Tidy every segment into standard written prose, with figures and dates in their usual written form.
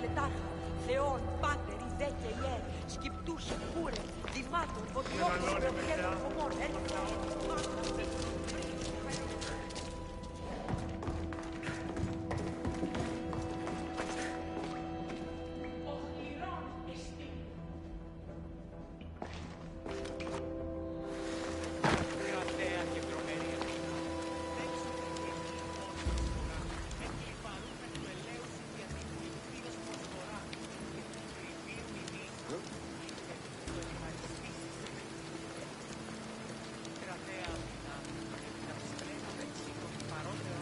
τελετάρχα, θεών, πάτερ, ιδέ και ιέ, σκυπτούς, κούρε, δημάτων, βοτιόπους, ρεοκέντρων, χωμών,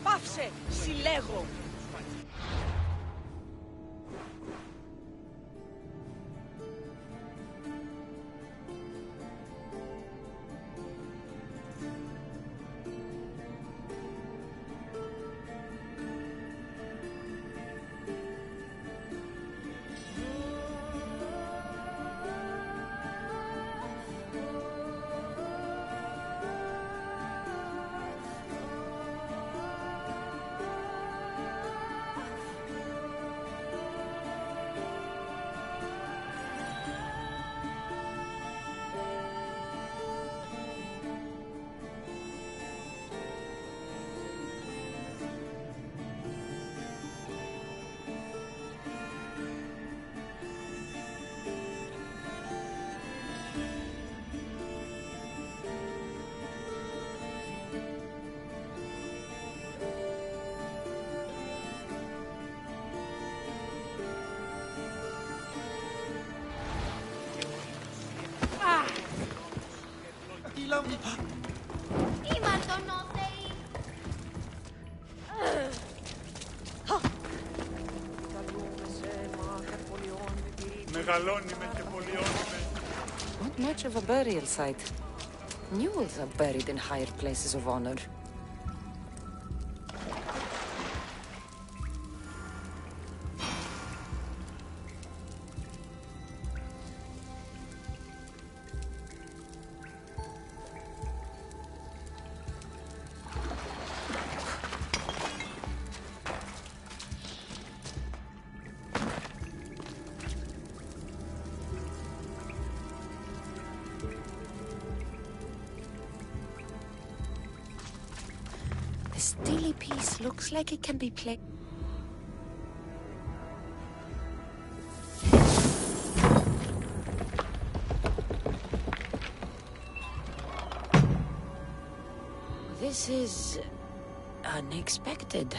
Πάυσε, συλλέγω! Ήμαρτον ο Θεή! Μεγαλώνει με και πολιώνει με. Not much of a burial site. Mules are buried in higher places of honor. The steely piece looks like it can be played. This is unexpected.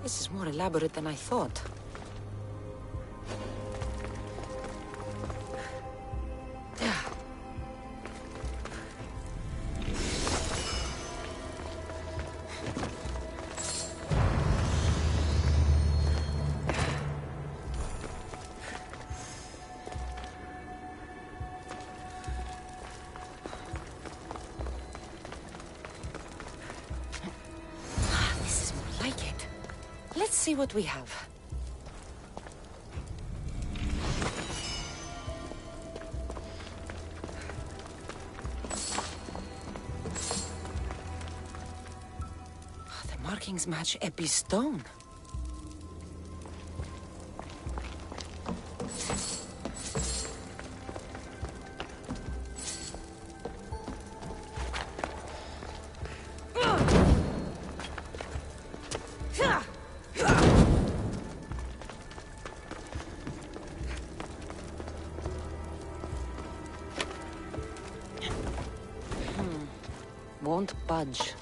This is more elaborate than I thought. This is more like it. Let's see what we have. markings match Epi's stone. Won't budge.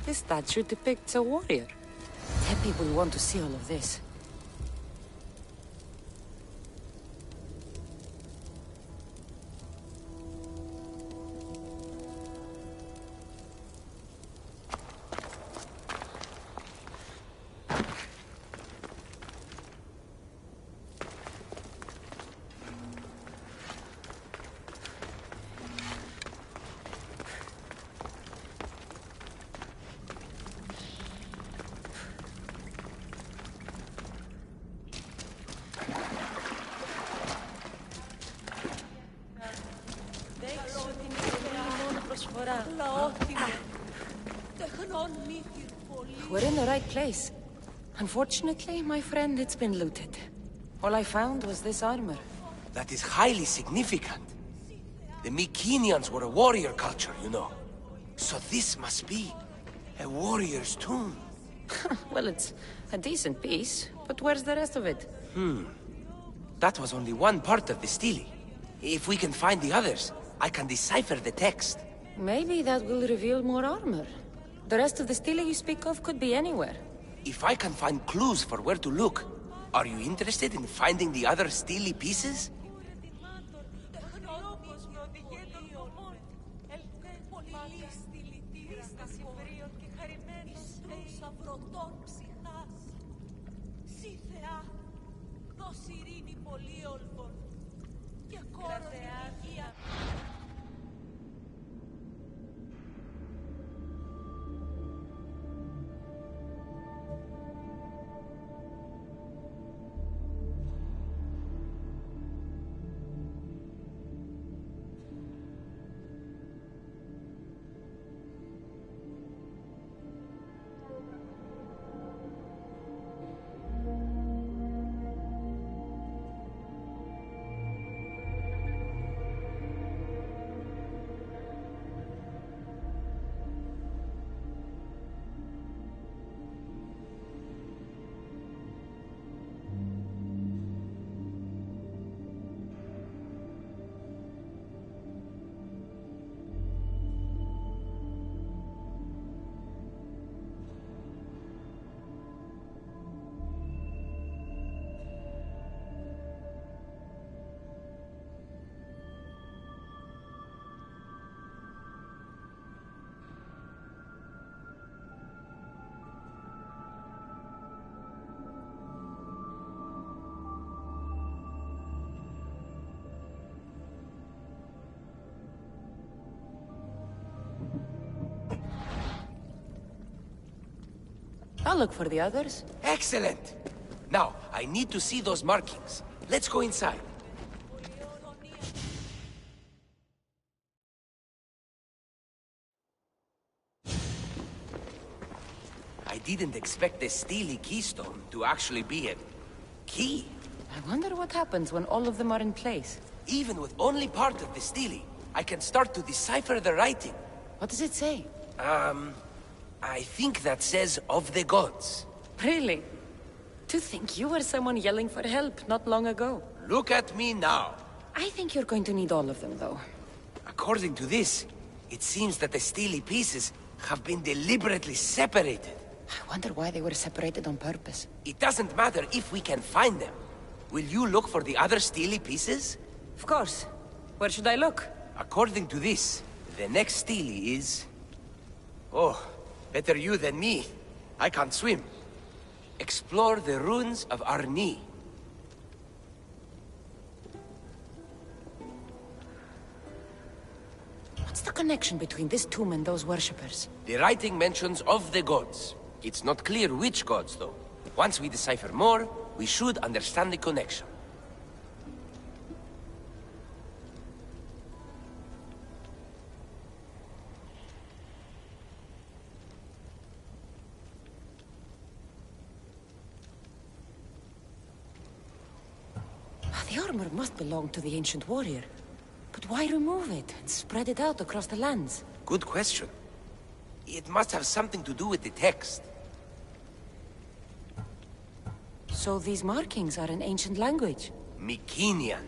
This statue depicts a warrior. Epi will want to see all of this. We're in the right place. Unfortunately, my friend, it's been looted. All I found was this armor. That is highly significant. The Mycenaeans were a warrior culture, you know. So this must be a warrior's tomb. Well, it's a decent piece, but where's the rest of it? That was only one part of the stele. If we can find the others, I can decipher the text. Maybe that will reveal more armor. The rest of the stele you speak of could be anywhere. If I can find clues for where to look, are you interested in finding the other stele pieces? I'll look for the others. Excellent! Now, I need to see those markings. Let's go inside. I didn't expect the stele keystone to actually be a key. I wonder what happens when all of them are in place. Even with only part of the stele, I can start to decipher the writing. What does it say? I think that says of the gods. Really? To think you were someone yelling for help not long ago. Look at me now. I think you're going to need all of them, though. According to this, it seems that the stele pieces have been deliberately separated. I wonder why they were separated on purpose. It doesn't matter if we can find them. Will you look for the other steely pieces? Of course. Where should I look? According to this, the next steely is... Oh, better you than me. I can't swim. Explore the ruins of Arni. What's the connection between this tomb and those worshippers? The writing mentions of the gods. It's not clear which gods, though. Once we decipher more, we should understand the connection. The armor must belong to the ancient warrior. But why remove it and spread it out across the lands? Good question. It must have something to do with the text. So these markings are in ancient language? Mycenaean.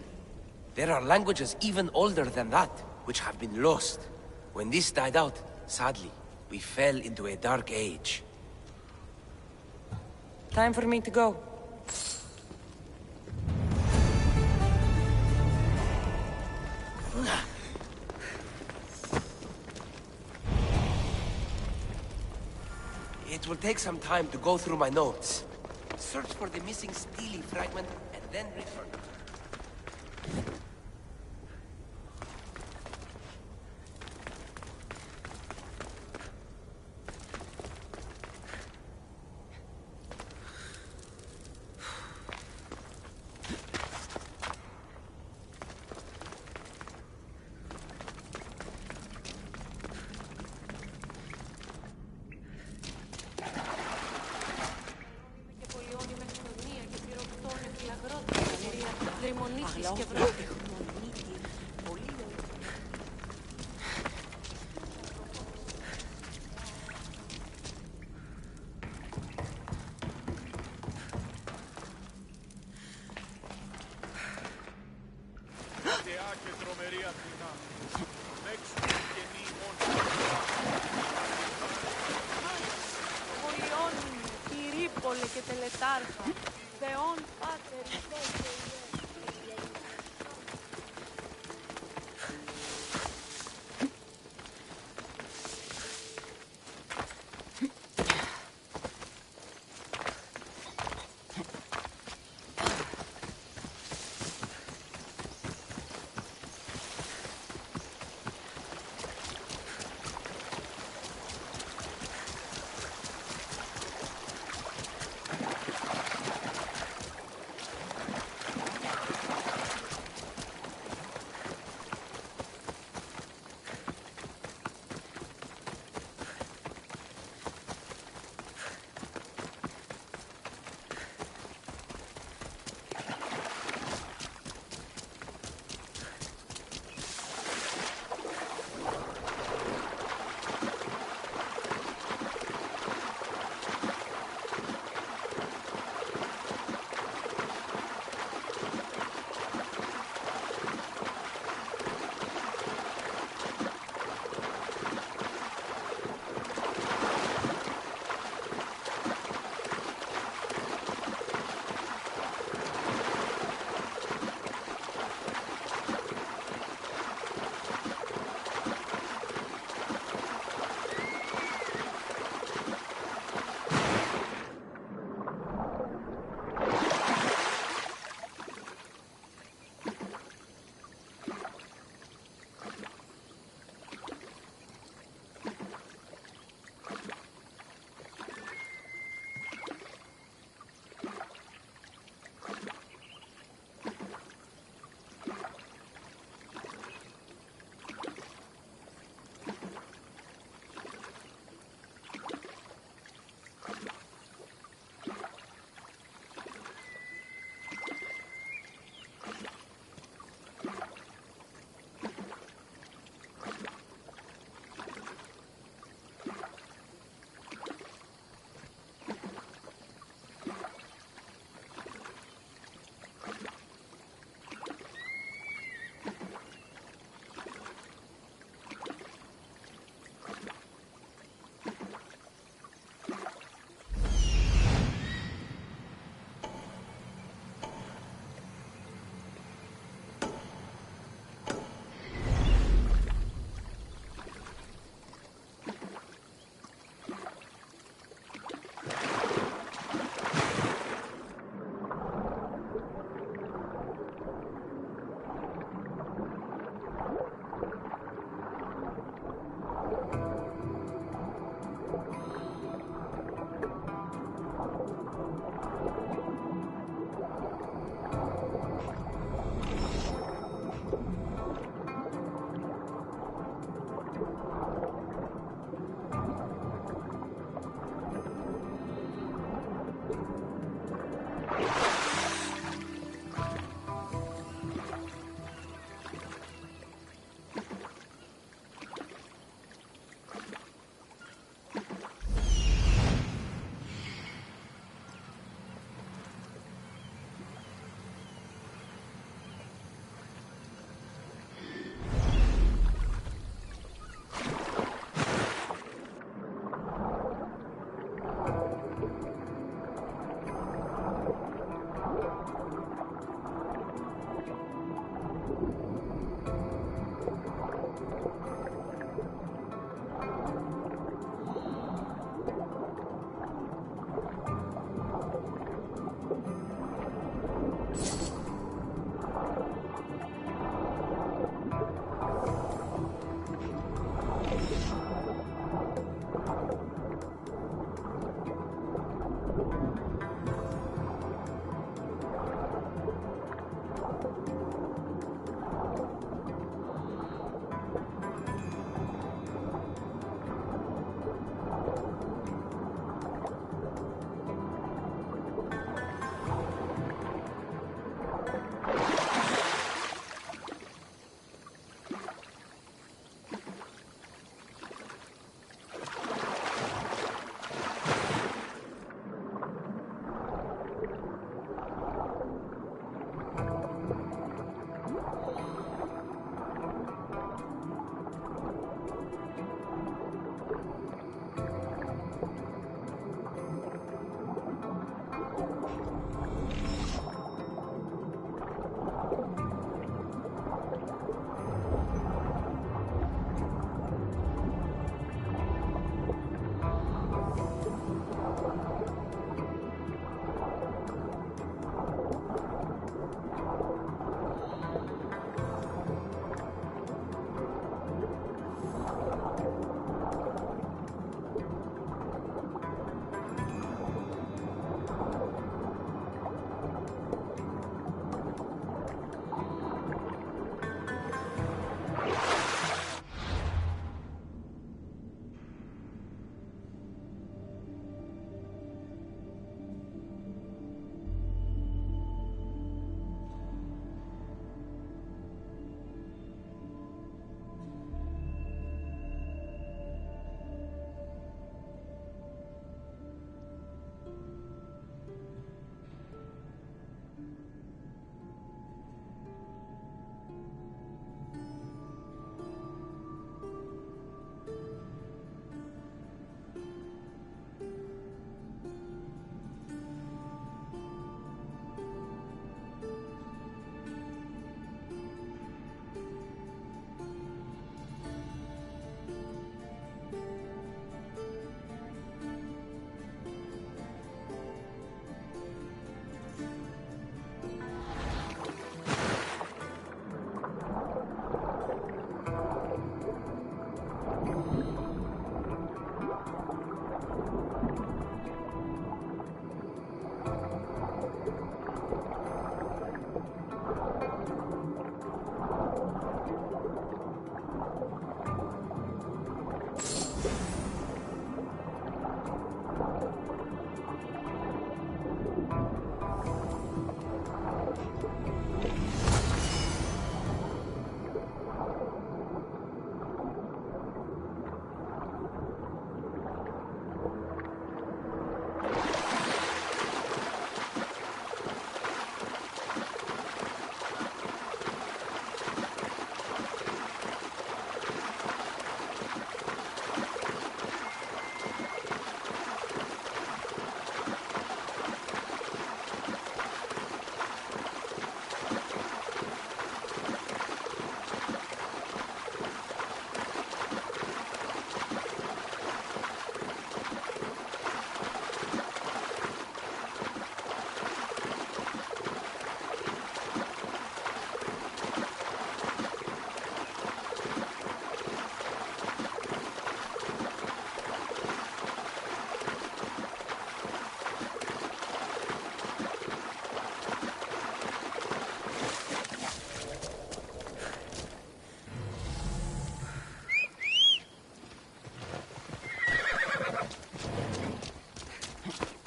There are languages even older than that, which have been lost. When this died out, sadly, we fell into a dark age. Time for me to go. It will take some time to go through my notes. Search for the missing steely fragment, and then return. και τελετάρχα, Θεόν Πάτερ,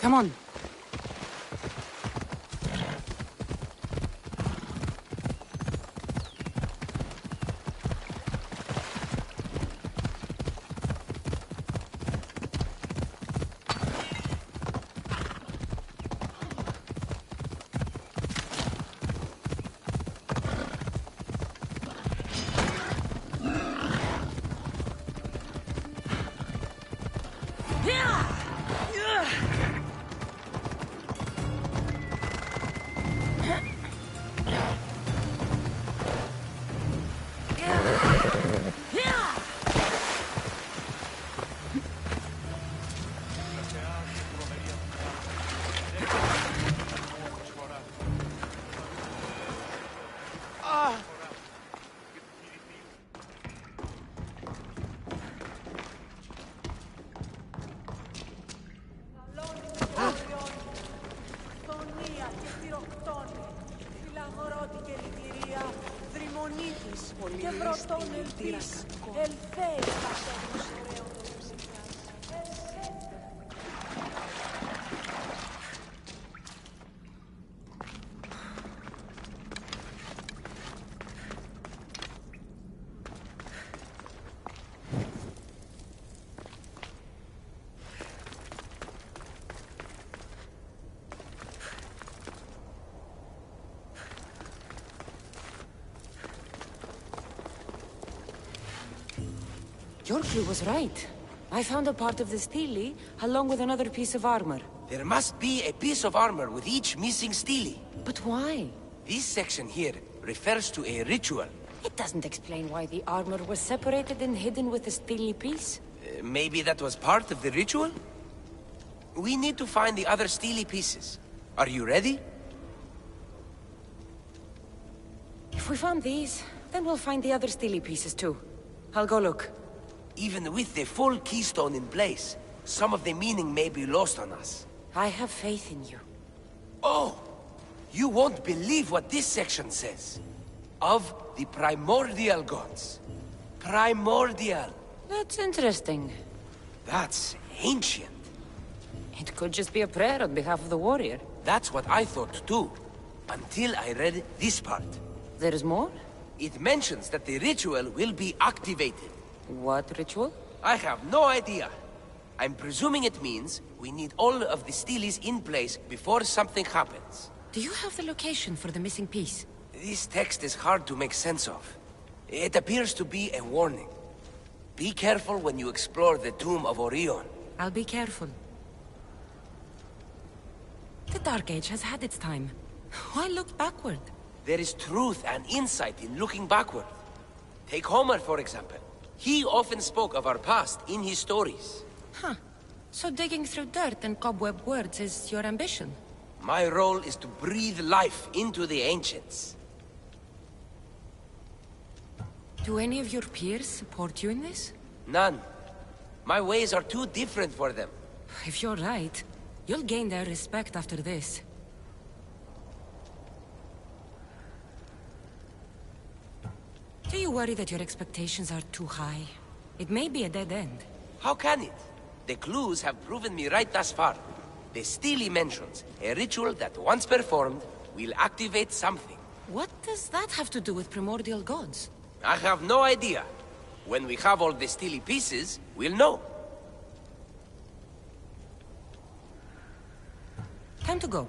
Come on. και βροτών ελπίς, ελθέει πατέρος ωραίων των μουσικάς. Your clue was right. I found a part of the stele, along with another piece of armor. There must be a piece of armor with each missing stele. But why? This section here refers to a ritual. It doesn't explain why the armor was separated and hidden with the stele piece. Maybe that was part of the ritual? We need to find the other stele pieces. Are you ready? If we found these, then we'll find the other stele pieces too. I'll go look. Even with the full keystone in place, some of the meaning may be lost on us. I have faith in you. Oh! You won't believe what this section says. Of the primordial gods. Primordial. That's interesting. That's ancient. It could just be a prayer on behalf of the warrior. That's what I thought too. Until I read this part. There's more? It mentions that the ritual will be activated. What ritual? I have no idea. I'm presuming it means we need all of the steles in place before something happens. Do you have the location for the missing piece? This text is hard to make sense of. It appears to be a warning. Be careful when you explore the tomb of Orion. I'll be careful. The Dark Age has had its time. Why look backward? There is truth and insight in looking backward. Take Homer, for example. He often spoke of our past in his stories. Huh. So digging through dirt and cobweb words is your ambition? My role is to breathe life into the ancients. Do any of your peers support you in this? None. My ways are too different for them. If you're right, you'll gain their respect after this. Do you worry that your expectations are too high? It may be a dead end. How can it? The clues have proven me right thus far. The stele mentions a ritual that once performed will activate something. What does that have to do with primordial gods? I have no idea. When we have all the stele pieces, we'll know. Time to go.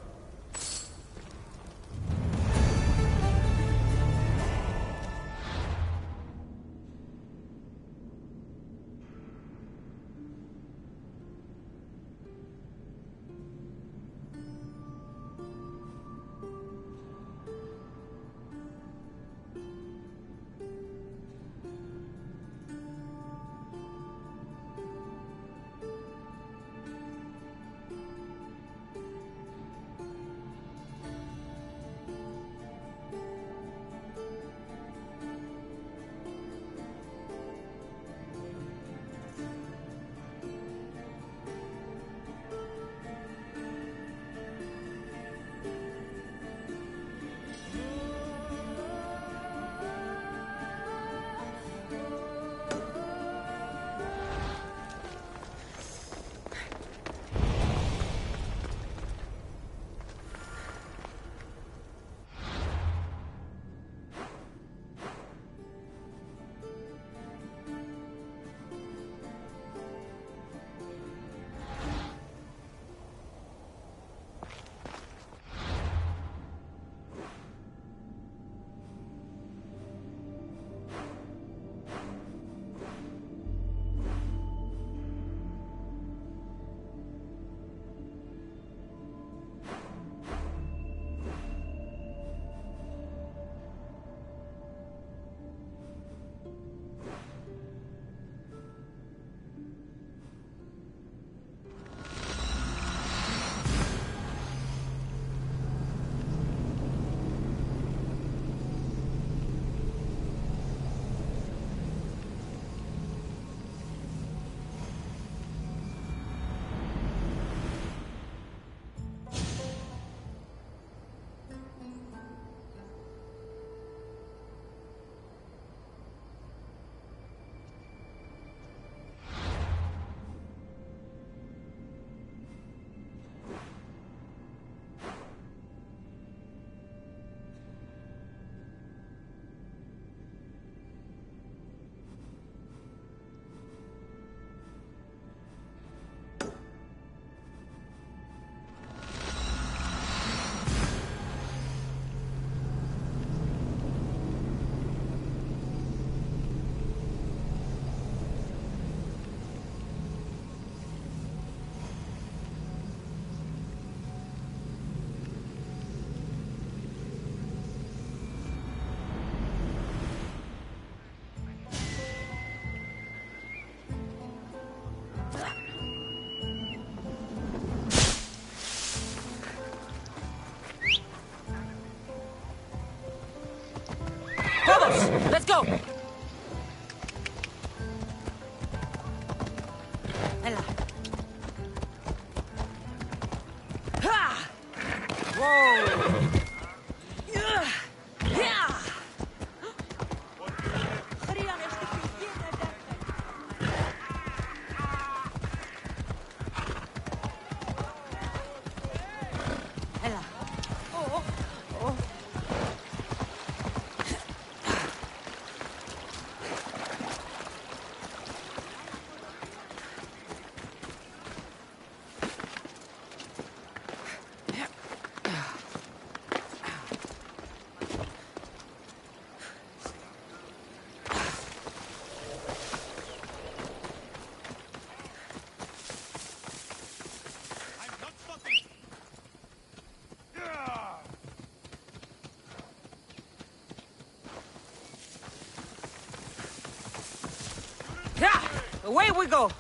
Yeah! Away we go!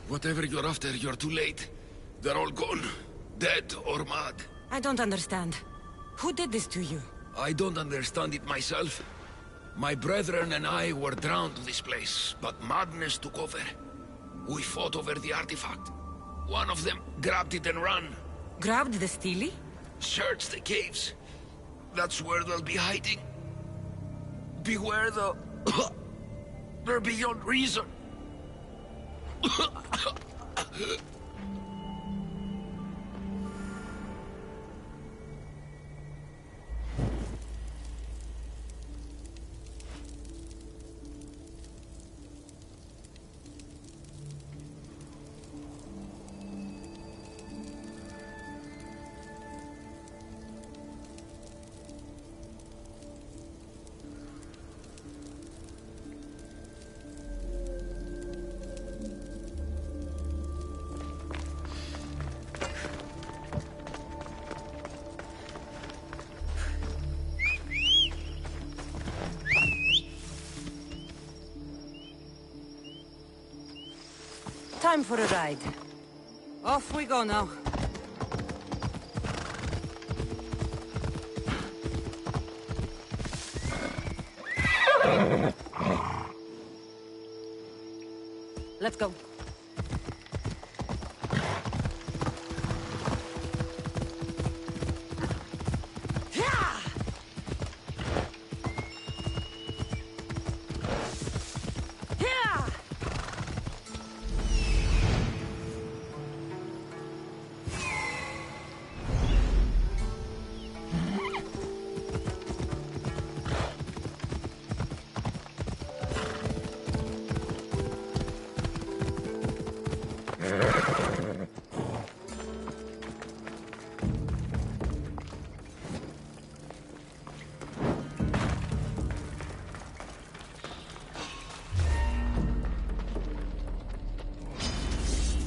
Whatever you're after, you're too late. They're all gone. Dead or mad. I don't understand. Who did this to you? I don't understand it myself. My brethren and I were drowned to this place, but madness took over. We fought over the artifact. One of them grabbed it and ran. Grabbed the Steely? Searched the caves. That's where they'll be hiding. Beware the... They're beyond reason. Time for a ride. Off we go now. Let's go.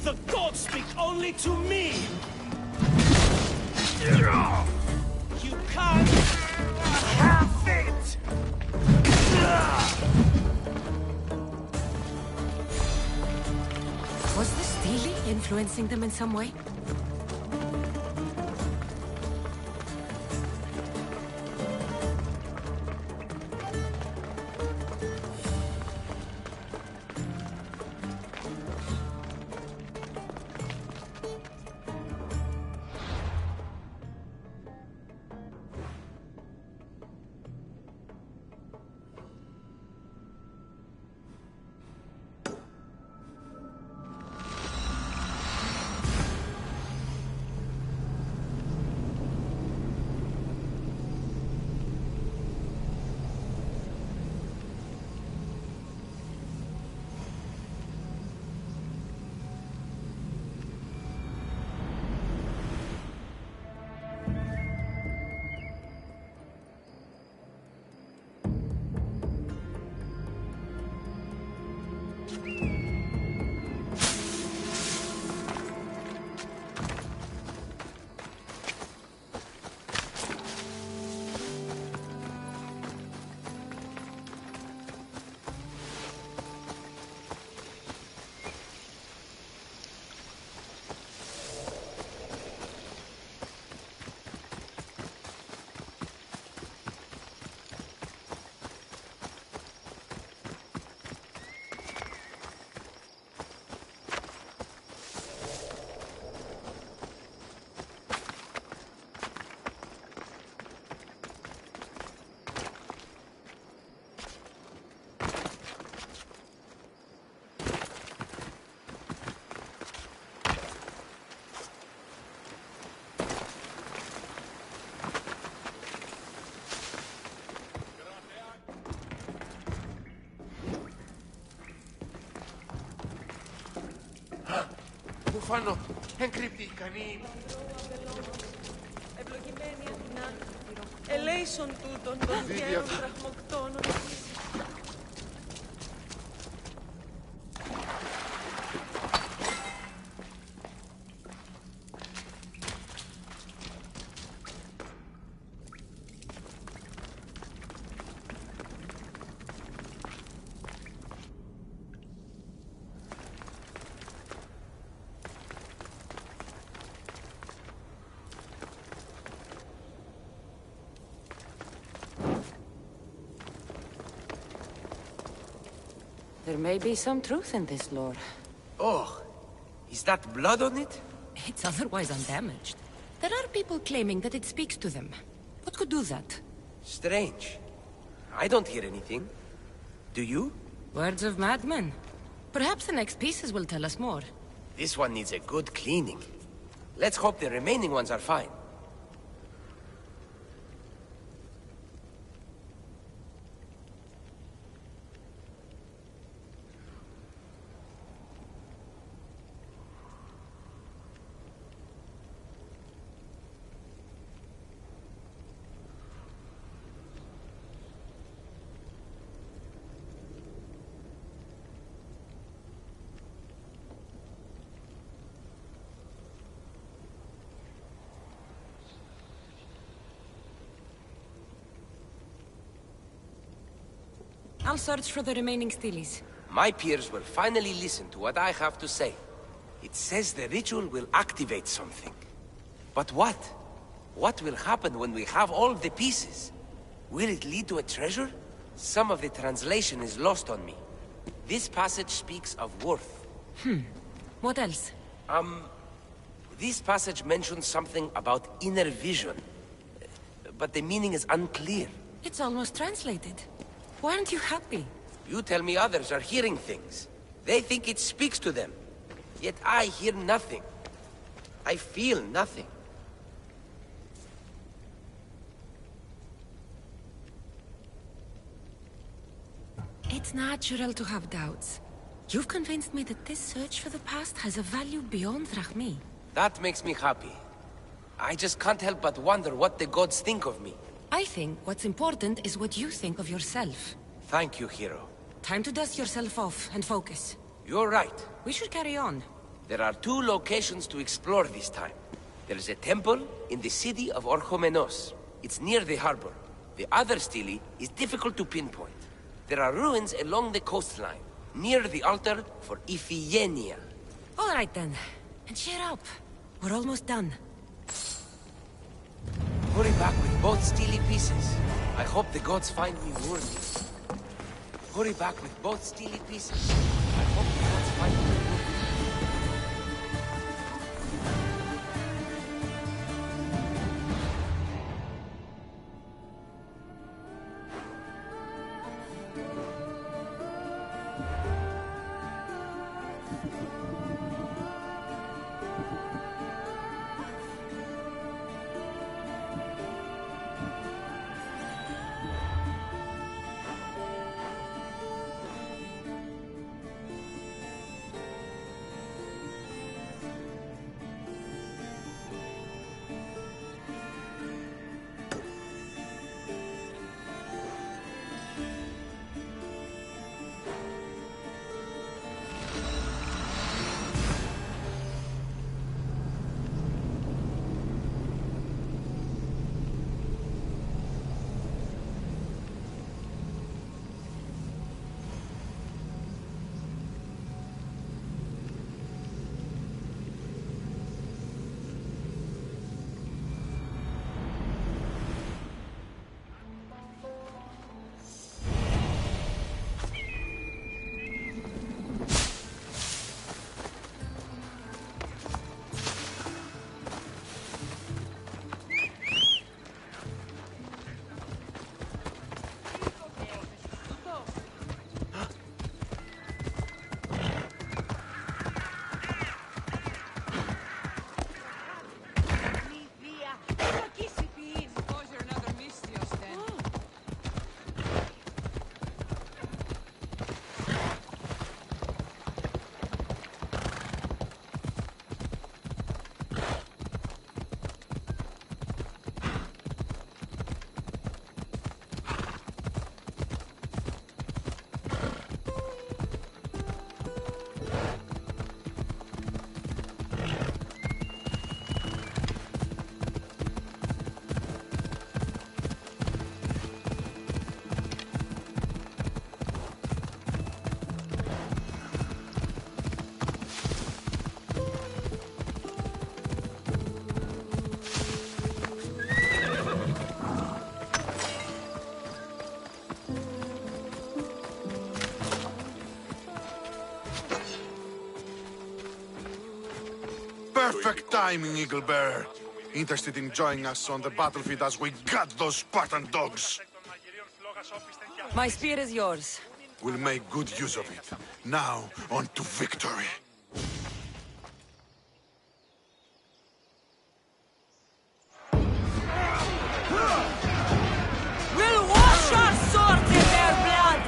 The gods speak only to me! You can't have it! Was the Steely influencing them in some way? Bufano, encrypti, canin. Ευλογημένη Αθηνά, ελέησον τούτων των γέρων τραχμοκτώνων. There may be some truth in this lore. Oh, is that blood on it? It's otherwise undamaged. There are people claiming that it speaks to them. What could do that? Strange. I don't hear anything. Do you? Words of madmen. Perhaps the next pieces will tell us more. This one needs a good cleaning. Let's hope the remaining ones are fine. I'll search for the remaining steles. My peers will finally listen to what I have to say. It says the ritual will activate something. But what? What will happen when we have all the pieces? Will it lead to a treasure? Some of the translation is lost on me. This passage speaks of worth. What else? This passage mentions something about inner vision. But the meaning is unclear. It's almost translated. Why aren't you happy? You tell me others are hearing things. They think it speaks to them. Yet I hear nothing. I feel nothing. It's natural to have doubts. You've convinced me that this search for the past has a value beyond Drachmi. That makes me happy. I just can't help but wonder what the gods think of me. I think what's important is what you think of yourself. Thank you, hero. Time to dust yourself off and focus. You're right. We should carry on. There are 2 locations to explore this time. There is a temple in the city of Orchomenos. It's near the harbor. The other stele is difficult to pinpoint. There are ruins along the coastline, near the altar for Iphigenia. All right then. And cheer up. We're almost done. Hurry back with both stele pieces. I hope the gods find me worthy. Hurry back with both stele pieces. I hope the gods find me worthy. Perfect timing, Eaglebearer. Interested in joining us on the battlefield as we gut those Spartan dogs? My spear is yours. We'll make good use of it. Now, on to victory. We'll wash our swords in their blood!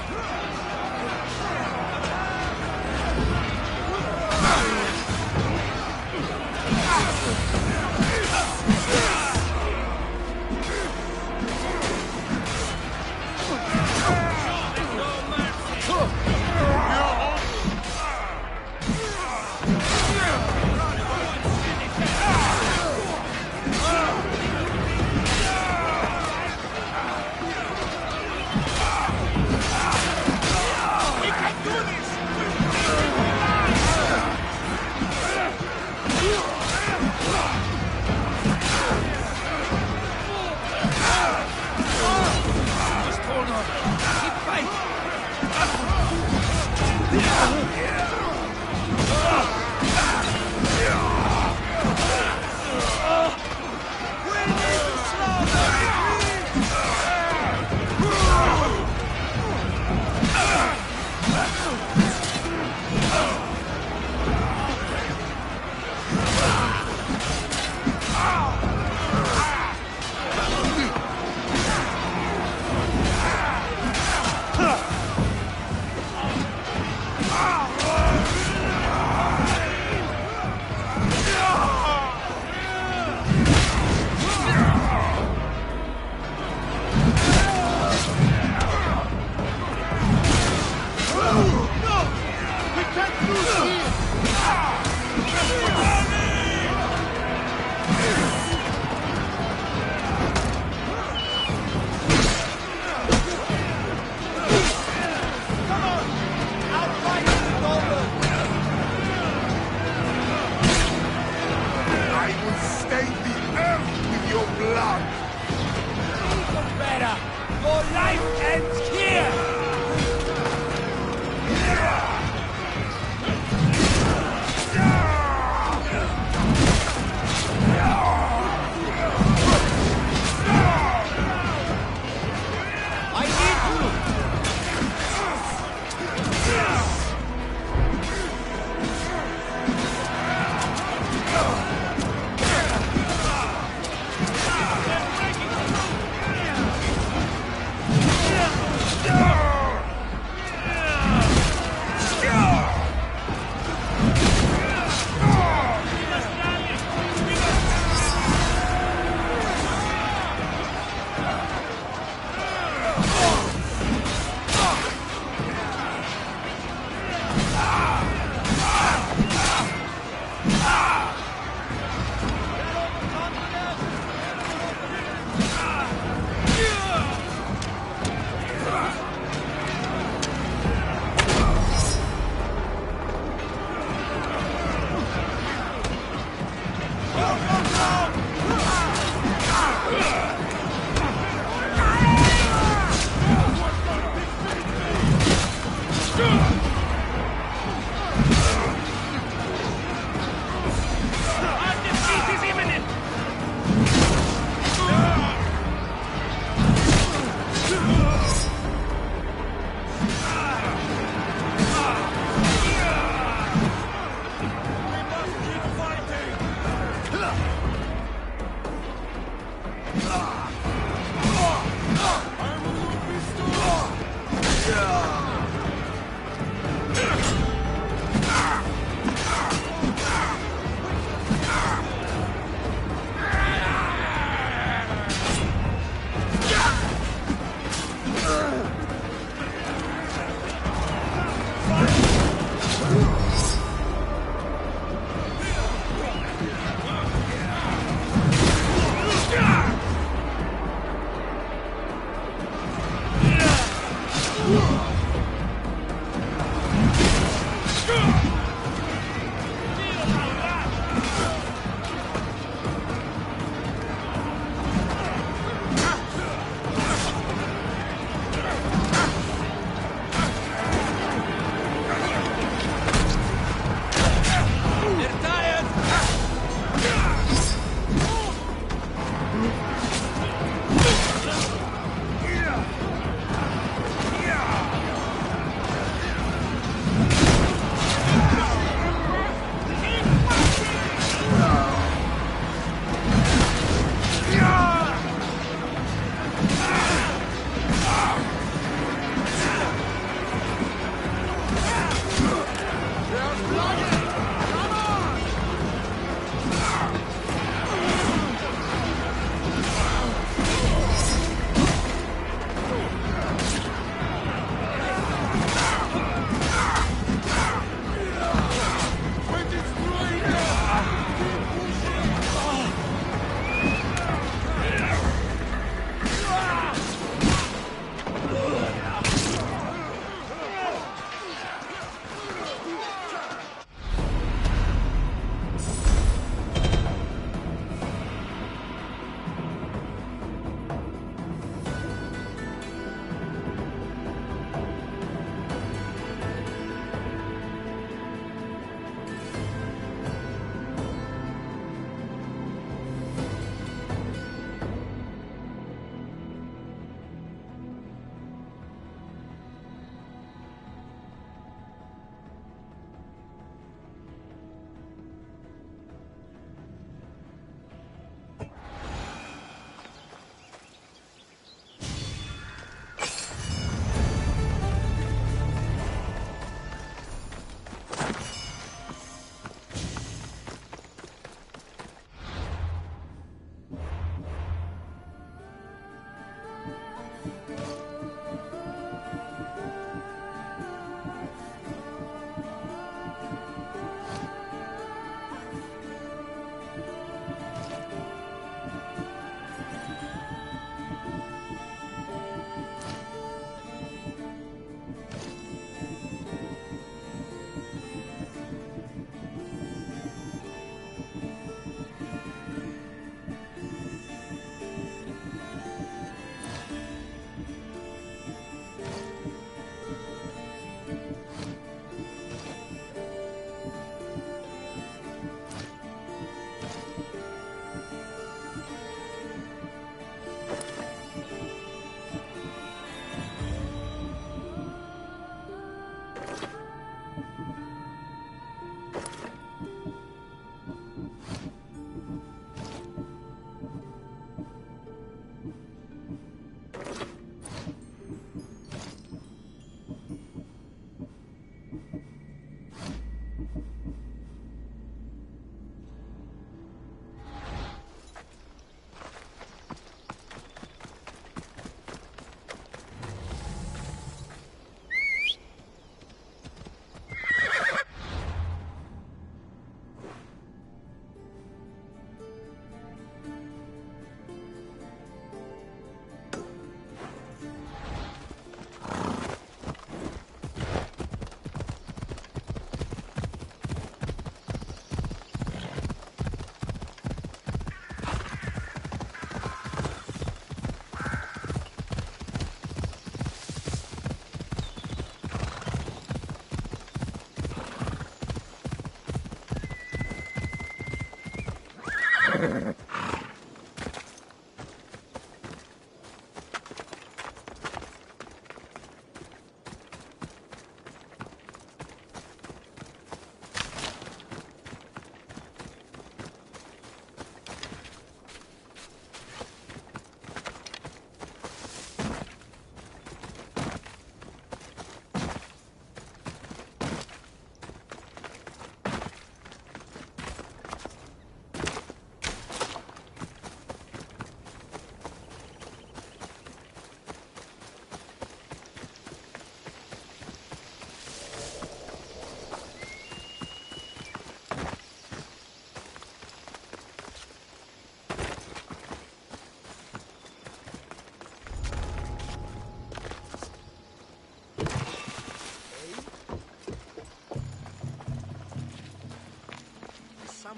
I will stain the earth with your blood! Even better! Your life ends here! I need you!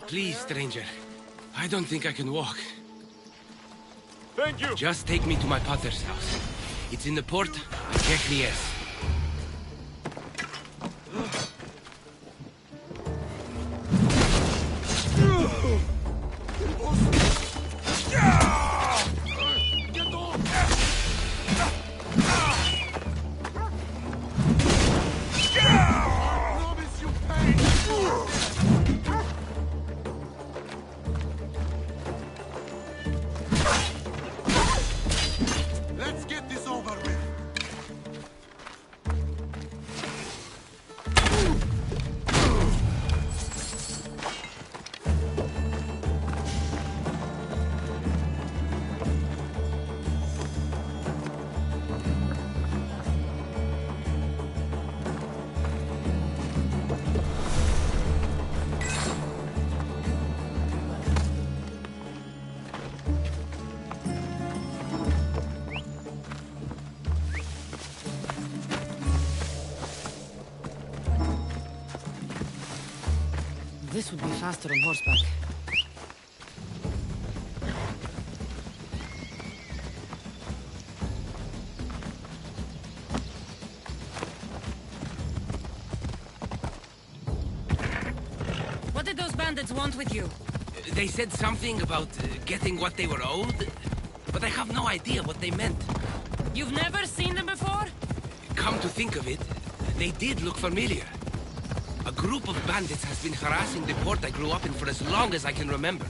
Please, stranger. I don't think I can walk. Thank you! Just take me to my father's house. It's in the port of Kekries. Let's get this over with. This would be faster on horseback. What did those bandits want with you? They said something about getting what they were owed, but I have no idea what they meant. You've never seen them before? Come to think of it, they did look familiar. A group of bandits has been harassing the port I grew up in for as long as I can remember.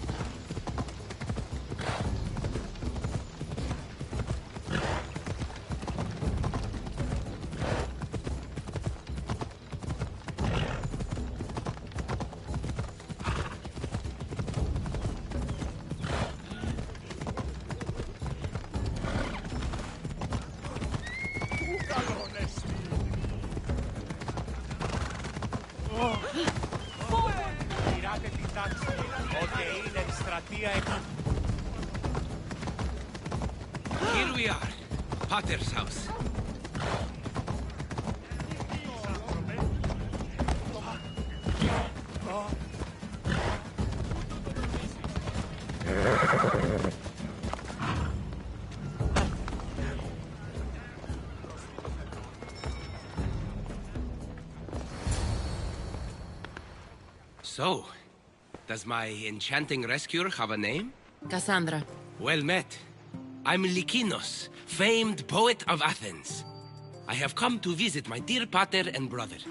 Τηράτε την τάξη. Ό,τι είναι εκστρατεία Here we are, Pater's house. So, does my enchanting rescuer have a name? Cassandra. Well met. I'm Lykinos, famed poet of Athens. I have come to visit my dear pater and brother.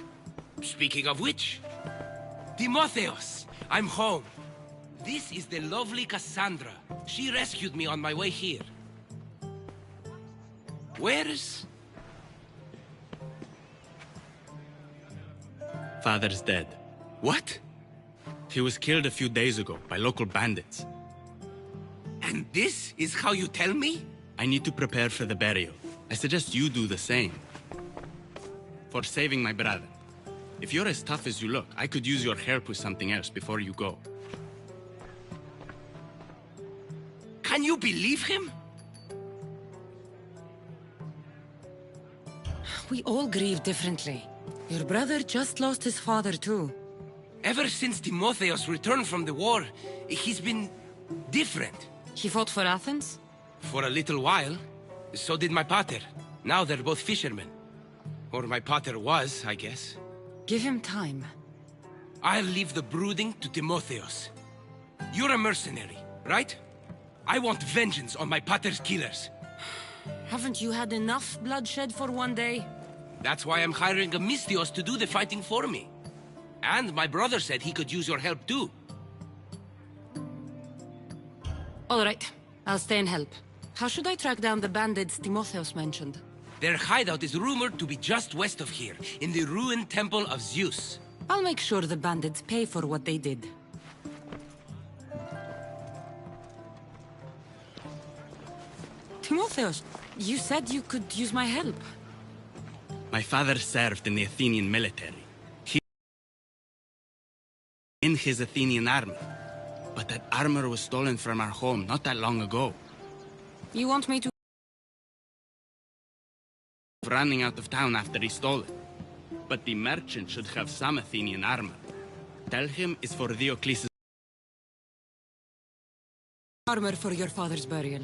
Speaking of which, Timotheos, I'm home. This is the lovely Cassandra. She rescued me on my way here. Where's... Father's dead. What? He was killed a few days ago by local bandits. And this is how you tell me? I need to prepare for the burial. I suggest you do the same. For saving my brother. If you're as tough as you look, I could use your help with something else before you go. Can you believe him? We all grieve differently. Your brother just lost his father too. Ever since Timotheos returned from the war, he's been different. He fought for Athens? For a little while. So did my pater. Now they're both fishermen. Or my pater was, I guess. Give him time. I'll leave the brooding to Timotheos. You're a mercenary. right? I want vengeance on my pater's killers. Haven't you had enough bloodshed for one day? That's why I'm hiring a Mistios to do the fighting for me. And my brother said he could use your help too. All right, I'll stay and help. How should I track down the bandits Timotheos mentioned? Their hideout is rumored to be just west of here, in the ruined temple of Zeus. I'll make sure the bandits pay for what they did. Timotheos, you said you could use my help. My father served in the Athenian military. He in his Athenian army. But that armor was stolen from our home not that long ago. You want me to... Running out of town after he stole it. But the merchant should have some Athenian armor. Tell him it's for Diocles' armor for your father's burial.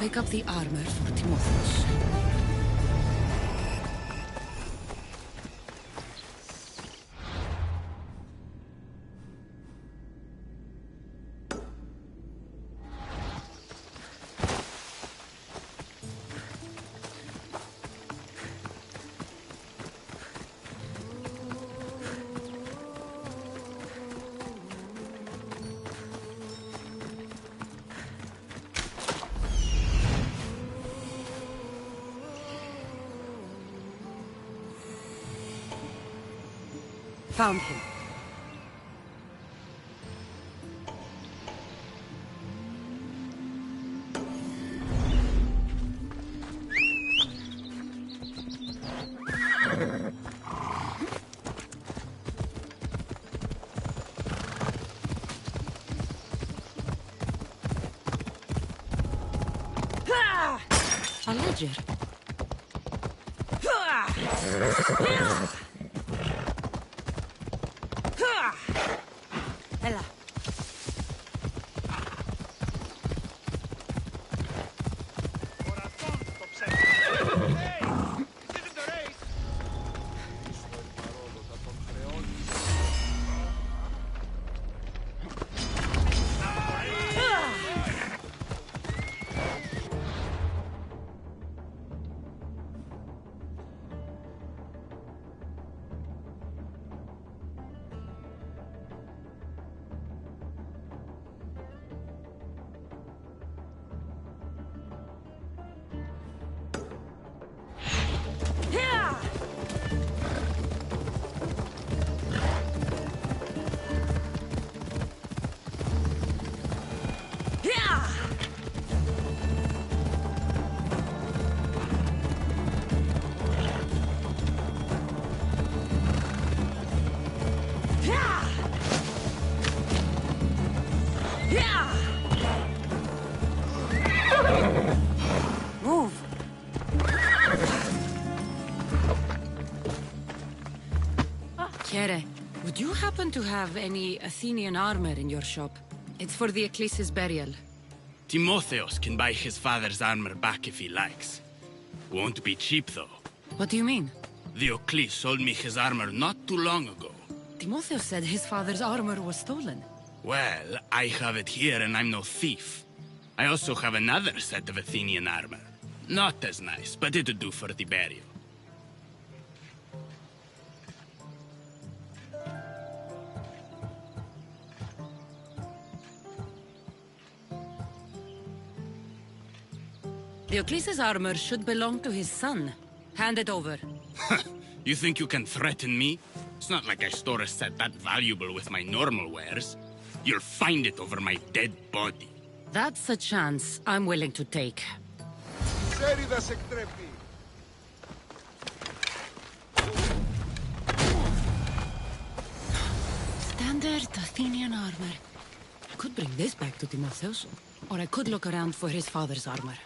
Pick up the armor for Timotheos. Found him. A ledger. Έλα. Ορατών το ψέμα. Hey, this isn't the race. Move. Kere, would you happen to have any Athenian armor in your shop? It's for the Ecclesi's burial. Timotheos can buy his father's armor back if he likes. Won't be cheap, though. What do you mean? The Eccles sold me his armor not too long ago. Timotheus said his father's armor was stolen. Well, I have it here and I'm no thief. I also have another set of Athenian armor. Not as nice, but it'll do for the burial. The Ecclesi's armor should belong to his son. Hand it over. You think you can threaten me? It's not like I store a set that valuable with my normal wares. You'll find it over my dead body. That's a chance I'm willing to take. Standard Athenian armor. I could bring this back to Timotheus, or I could look around for his father's armor.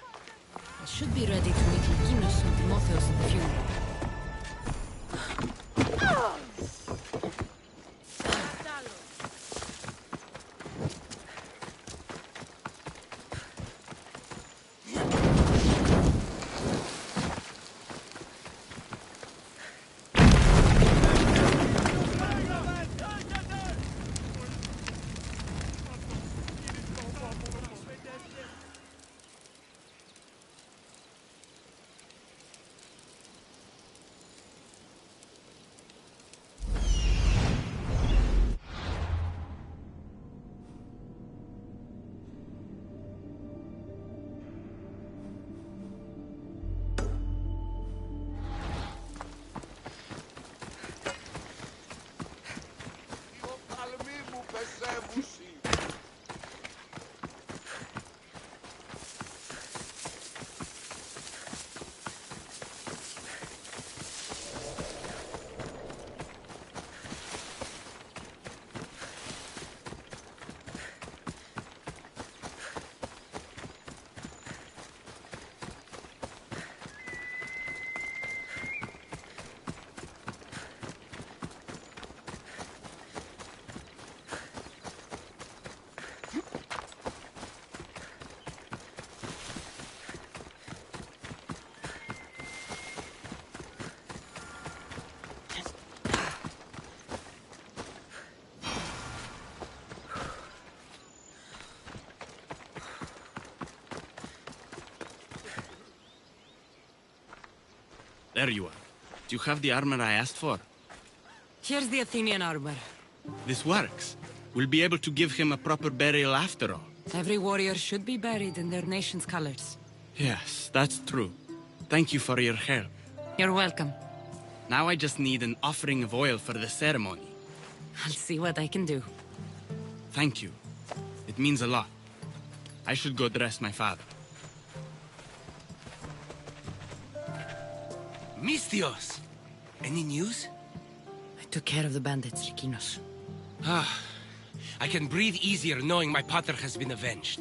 I should be ready to meet Longinus and Timotheus at the funeral. There you are. Do you have the armor I asked for? Here's the Athenian armor. This works. We'll be able to give him a proper burial after all. Every warrior should be buried in their nation's colors. Yes, that's true. Thank you for your help. You're welcome. Now I just need an offering of oil for the ceremony. I'll see what I can do. Thank you. It means a lot. I should go dress my father. Mistios! Any news? I took care of the bandits, Likinos. I can breathe easier knowing my pater has been avenged.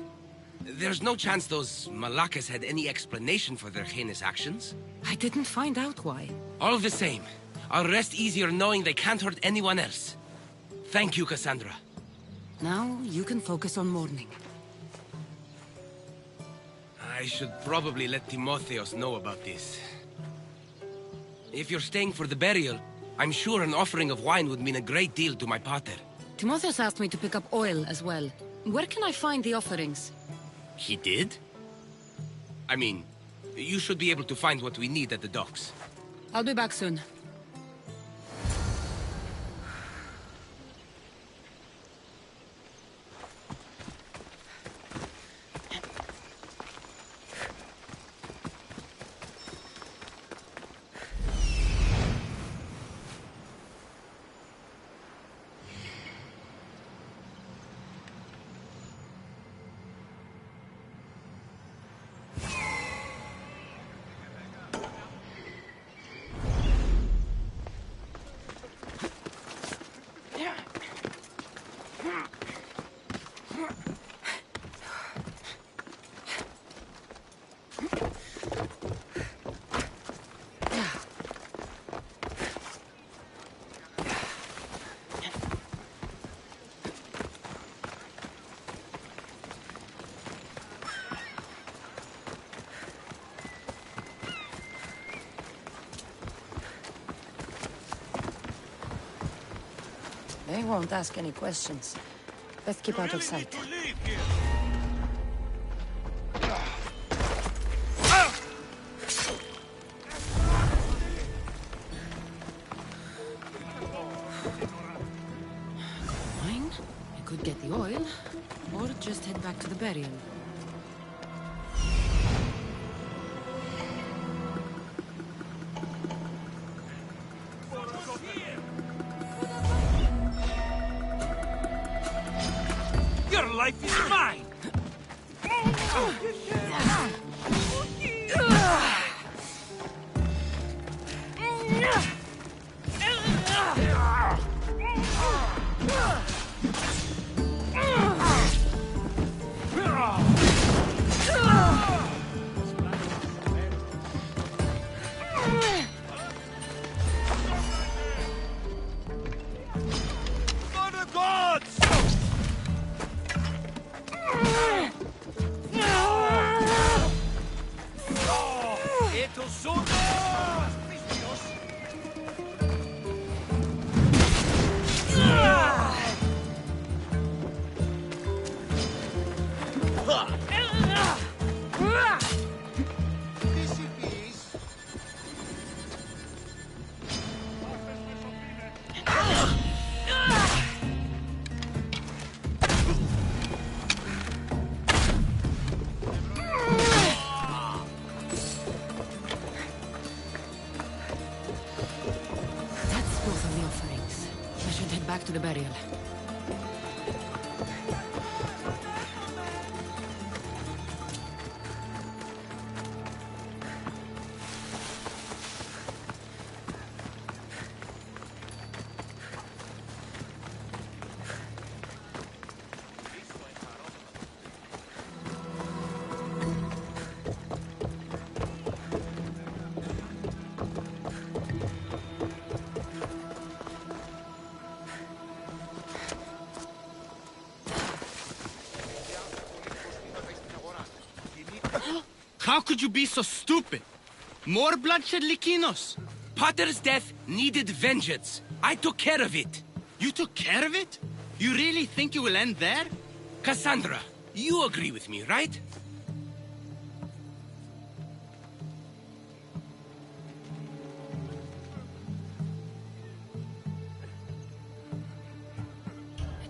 There's no chance those Malakas had any explanation for their heinous actions? I didn't find out why. All the same, I'll rest easier knowing they can't hurt anyone else. Thank you, Cassandra. Now, you can focus on mourning. I should probably let Timotheos know about this. If you're staying for the burial, I'm sure an offering of wine would mean a great deal to my pater. Timotheus asked me to pick up oil as well. Where can I find the offerings? He did? I mean, you should be able to find what we need at the docks. I'll be back soon. They won't ask any questions. Best keep out of sight. Wine? I could get the oil, or just head back to the burial. Your life is mine! For the gods! Estos son mistios. That's both of the offerings. I should head back to the burial. How could you be so stupid? More bloodshed, Likinos? Pater's death needed vengeance. I took care of it. You took care of it? You really think you will end there? Cassandra, you agree with me, right?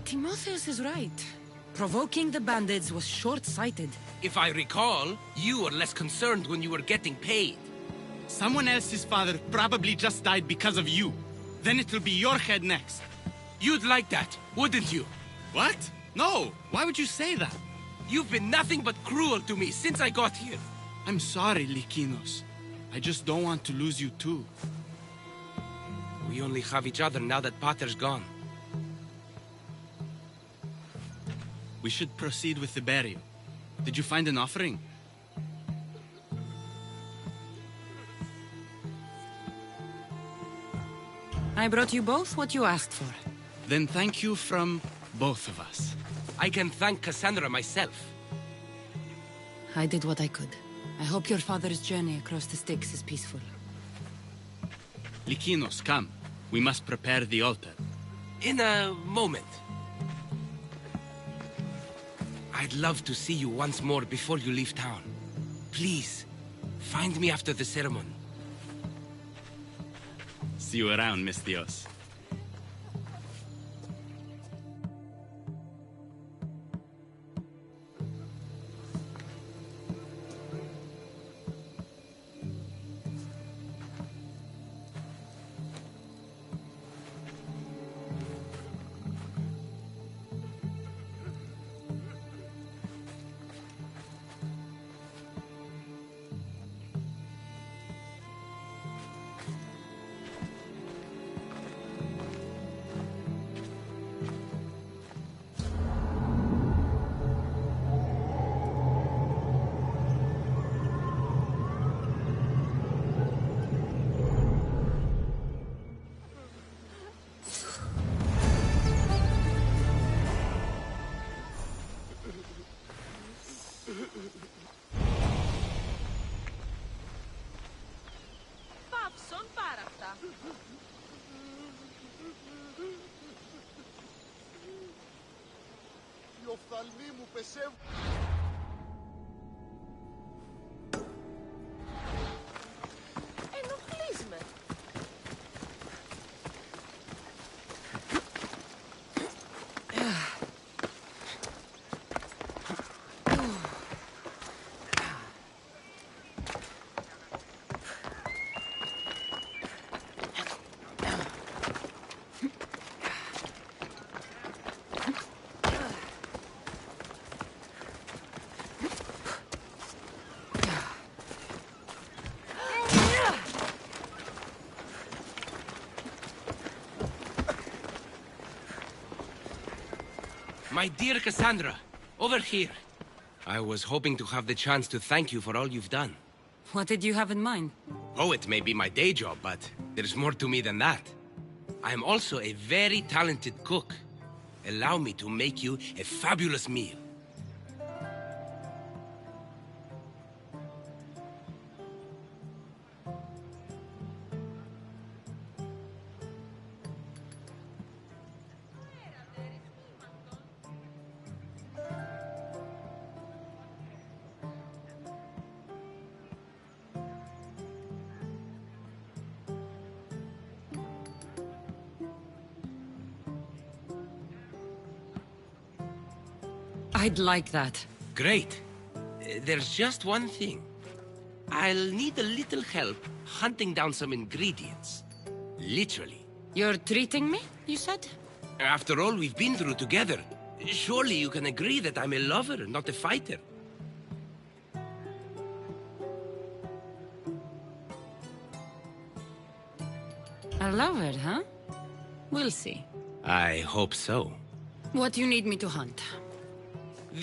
Timotheus is right. Provoking the bandits was short-sighted. If I recall, you were less concerned when you were getting paid. Someone else's father probably just died because of you. Then it'll be your head next. You'd like that, wouldn't you? What? No! Why would you say that? You've been nothing but cruel to me since I got here. I'm sorry, Likinos. I just don't want to lose you too. We only have each other now that Pater's gone. We should proceed with the burial. Did you find an offering? I brought you both what you asked for. Then thank you from both of us. I can thank Cassandra myself. I did what I could. I hope your father's journey across the Styx is peaceful. Likinos, come. We must prepare the altar. In a moment. I'd love to see you once more before you leave town. Please, find me after the ceremony. See you around, Miss Dios. Παύσον πάρα αυτά. Οι οφθαλμοί μου πεσεύουν. Ενοχλείς με. My dear Cassandra, over here. I was hoping to have the chance to thank you for all you've done. What did you have in mind? Oh, it may be my day job, but there's more to me than that. I am also a very talented cook. Allow me to make you a fabulous meal. I'd like that. Great. There's just one thing. I'll need a little help hunting down some ingredients. Literally. You're treating me, you said? After all we've been through together, surely you can agree that I'm a lover, not a fighter. A lover, huh? We'll see. I hope so. What do you need me to hunt?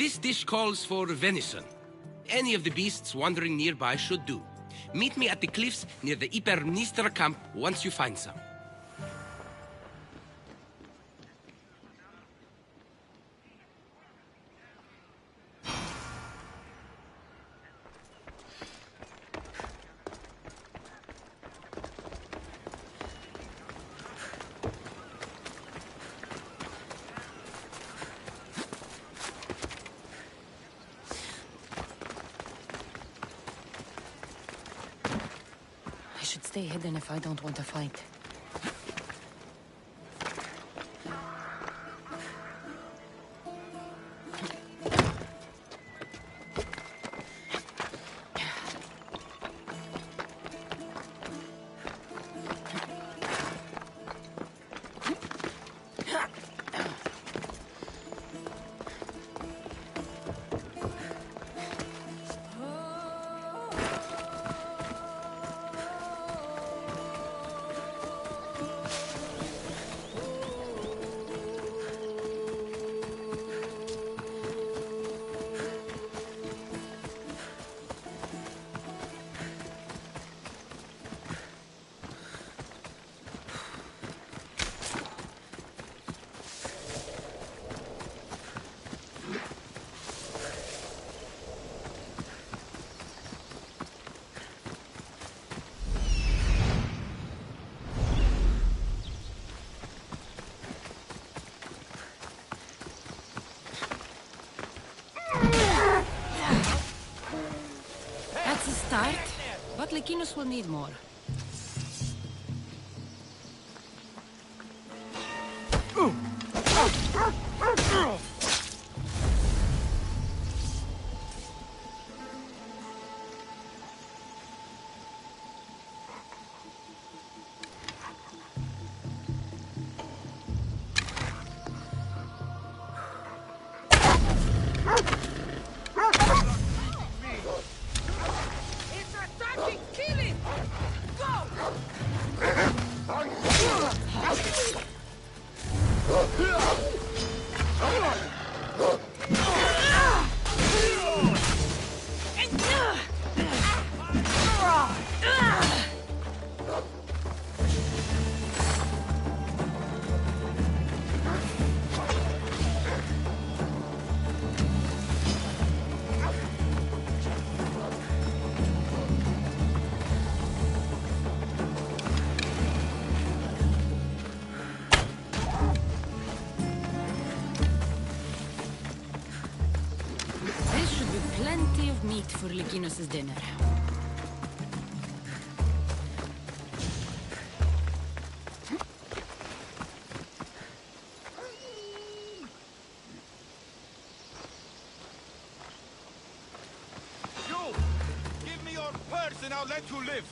This dish calls for venison. Any of the beasts wandering nearby should do. Meet me at the cliffs near the Ipermnistra camp once you find some. I should stay hidden if I don't want to fight. start, but Lekinus will need more. It's attacking! Kill it! Go! There should be plenty of meat for Lekinus' dinner. You! Give me your purse and I'll let you live!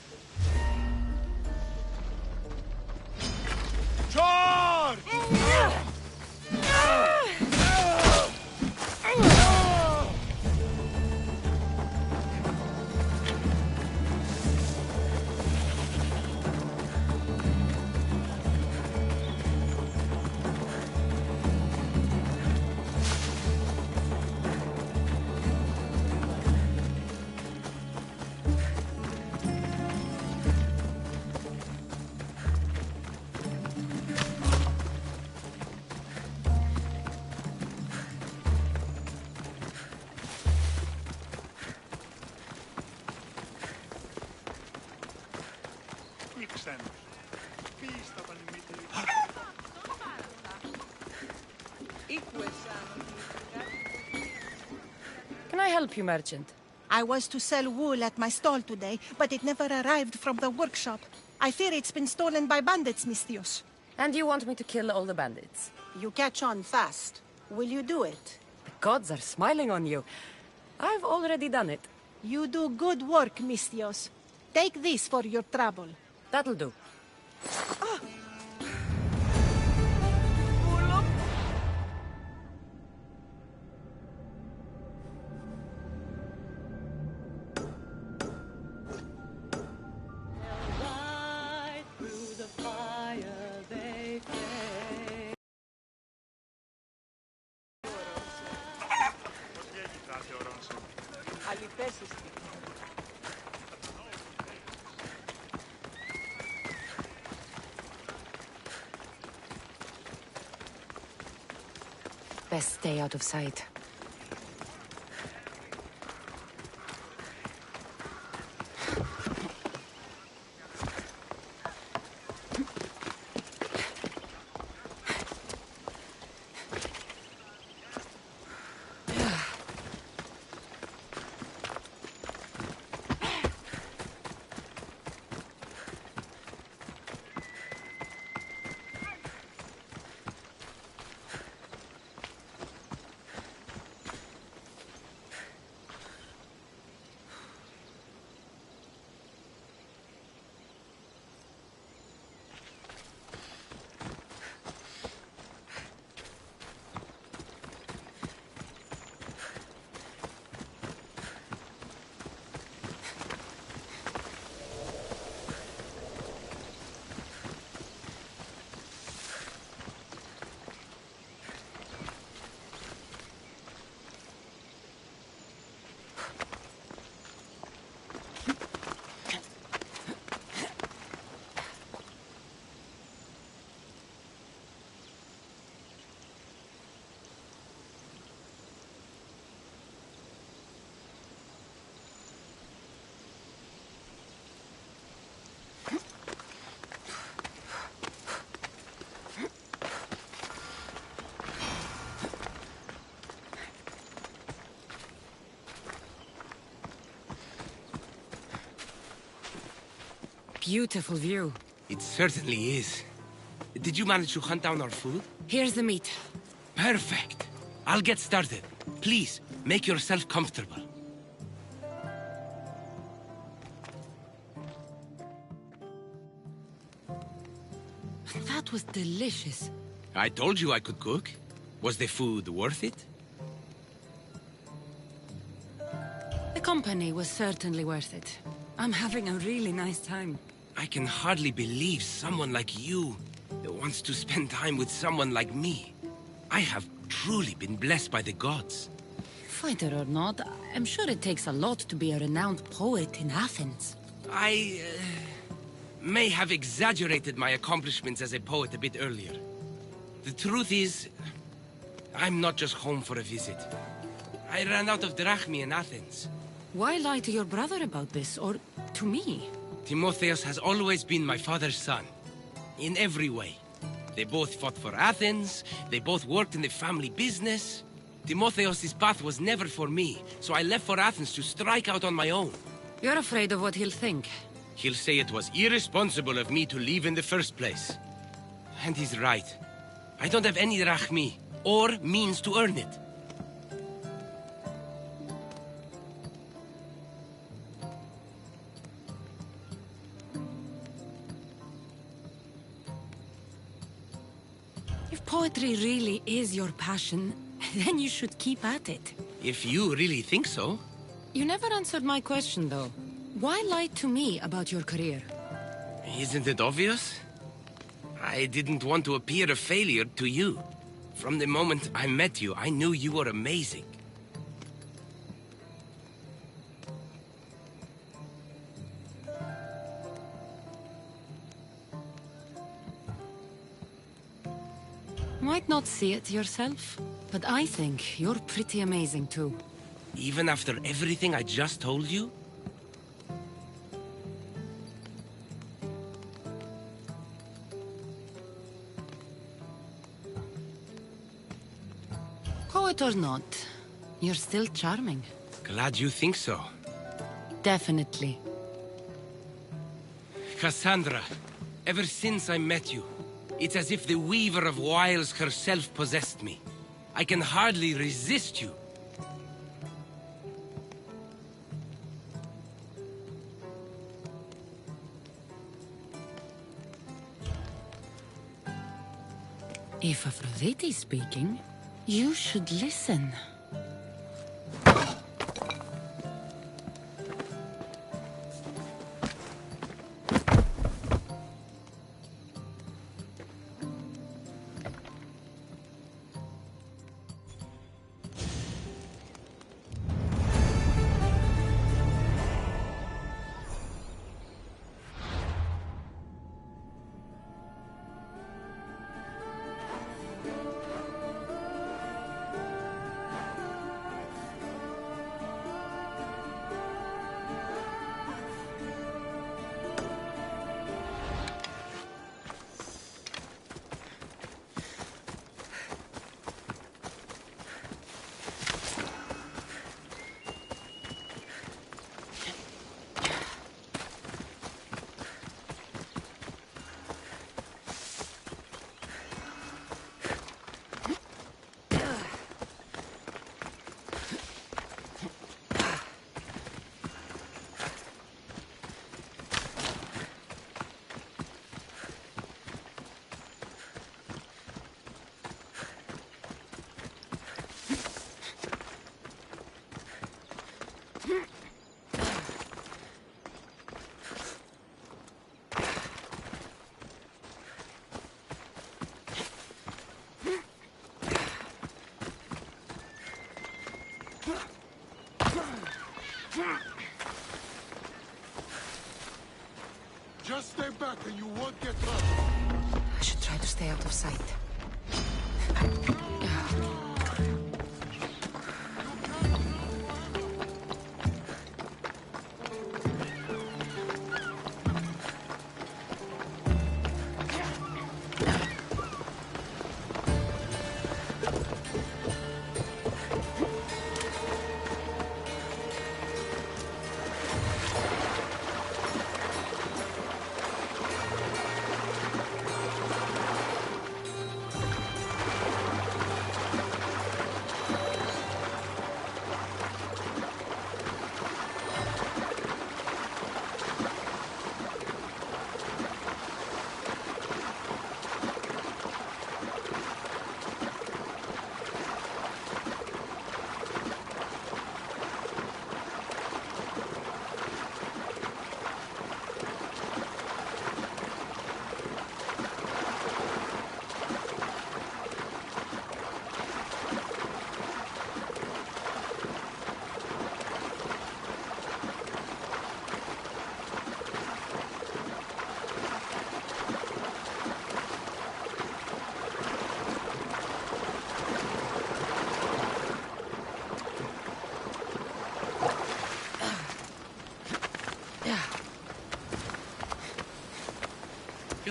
Charge! Can I help you, merchant? I was to sell wool at my stall today, but it never arrived from the workshop. I fear it's been stolen by bandits, Mistios. And you want me to kill all the bandits? You catch on fast. Will you do it? The gods are smiling on you. I've already done it. You do good work, Mistios. Take this for your trouble. That'll do. Αληθές είστε. Best stay out of sight. beautiful view. It certainly is. Did you manage to hunt down our food? Here's the meat. Perfect. I'll get started. Please, make yourself comfortable. That was delicious. I told you I could cook. Was the food worth it? The company was certainly worth it. I'm having a really nice time. I can hardly believe someone like you wants to spend time with someone like me. I have truly been blessed by the gods. Fighter or not, I'm sure it takes a lot to be a renowned poet in Athens. I may have exaggerated my accomplishments as a poet a bit earlier. The truth is, I'm not just home for a visit. I ran out of drachmi in Athens. Why lie to your brother about this, or to me? Timotheus has always been my father's son. In every way. They both fought for Athens, they both worked in the family business. Timotheus' path was never for me, so I left for Athens to strike out on my own. You're afraid of what he'll think. He'll say it was irresponsible of me to leave in the first place. And he's right. I don't have any drachmi, or means to earn it. If poetry really is your passion, then you should keep at it. If you really think so. You never answered my question, though. Why lie to me about your career? Isn't it obvious? I didn't want to appear a failure to you. From the moment I met you, I knew you were amazing. Might not see it yourself, but I think you're pretty amazing too. Even after everything I just told you? Poet or not, you're still charming. Glad you think so. Definitely. Cassandra, ever since I met you, it's as if the Weaver of Wiles herself possessed me. I can hardly resist you. If Aphrodite's speaking, you should listen. Just stay back and you won't get hurt. I should try to stay out of sight.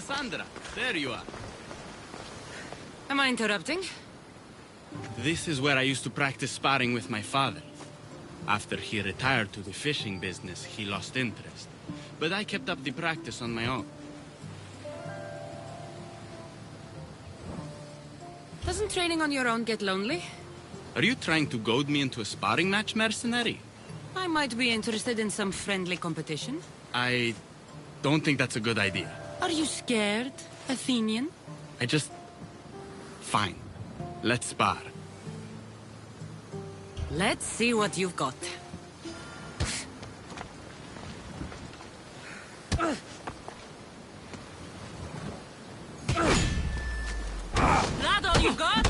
Cassandra, there you are. Am I interrupting? This is where I used to practice sparring with my father. After he retired to the fishing business, he lost interest. But I kept up the practice on my own. Doesn't training on your own get lonely? Are you trying to goad me into a sparring match, mercenary? I might be interested in some friendly competition. I don't think that's a good idea. Are you scared, Athenian? Fine. Let's spar. Let's see what you've got. That all you got?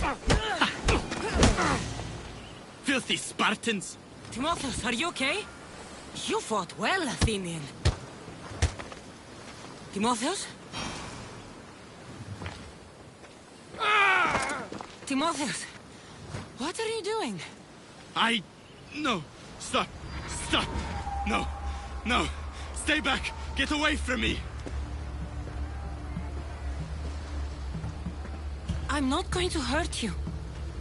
Filthy Spartans! Timotheus, are you okay? You fought well, Athenian. Timotheus? Timotheus, what are you doing? No! Stop! Stop! No! No! Stay back! Get away from me! I'm not going to hurt you.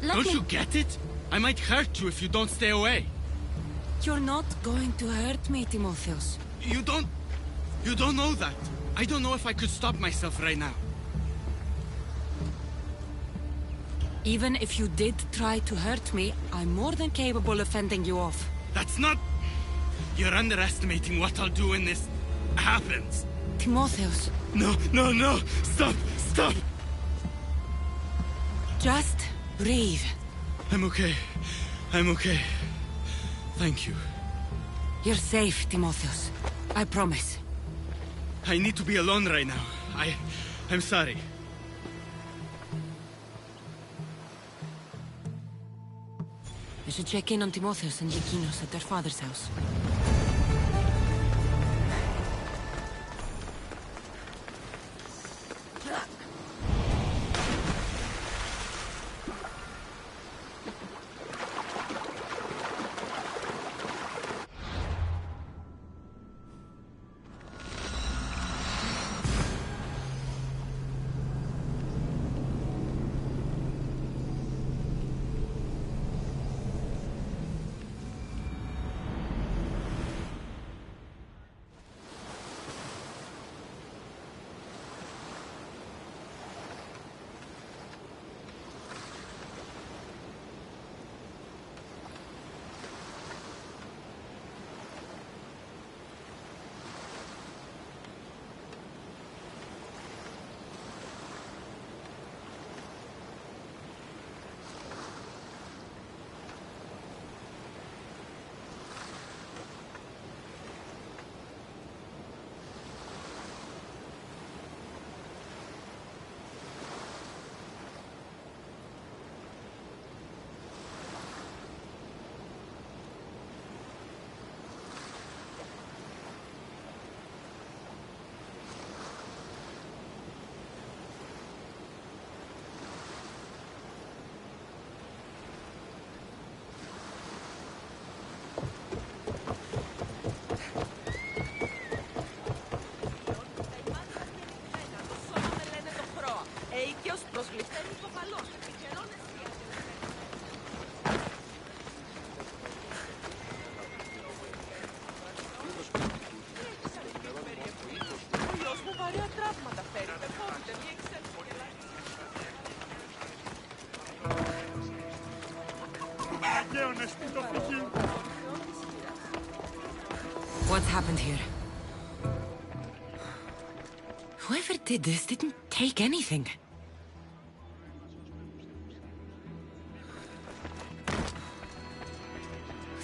Don't you get it? I might hurt you if you don't stay away. You're not going to hurt me, Timotheus. You don't know that. I don't know if I could stop myself right now. Even if you did try to hurt me, I'm more than capable of fending you off. That's not... You're underestimating what I'll do when this happens. Timotheus. No, no, no! Stop! Stop! Just breathe. I'm okay. I'm okay. Thank you. You're safe, Timotheus. I promise. I need to be alone right now. I'm sorry. I should check in on Timotheus and Lykinos at their father's house. What's happened here? Whoever did this didn't take anything.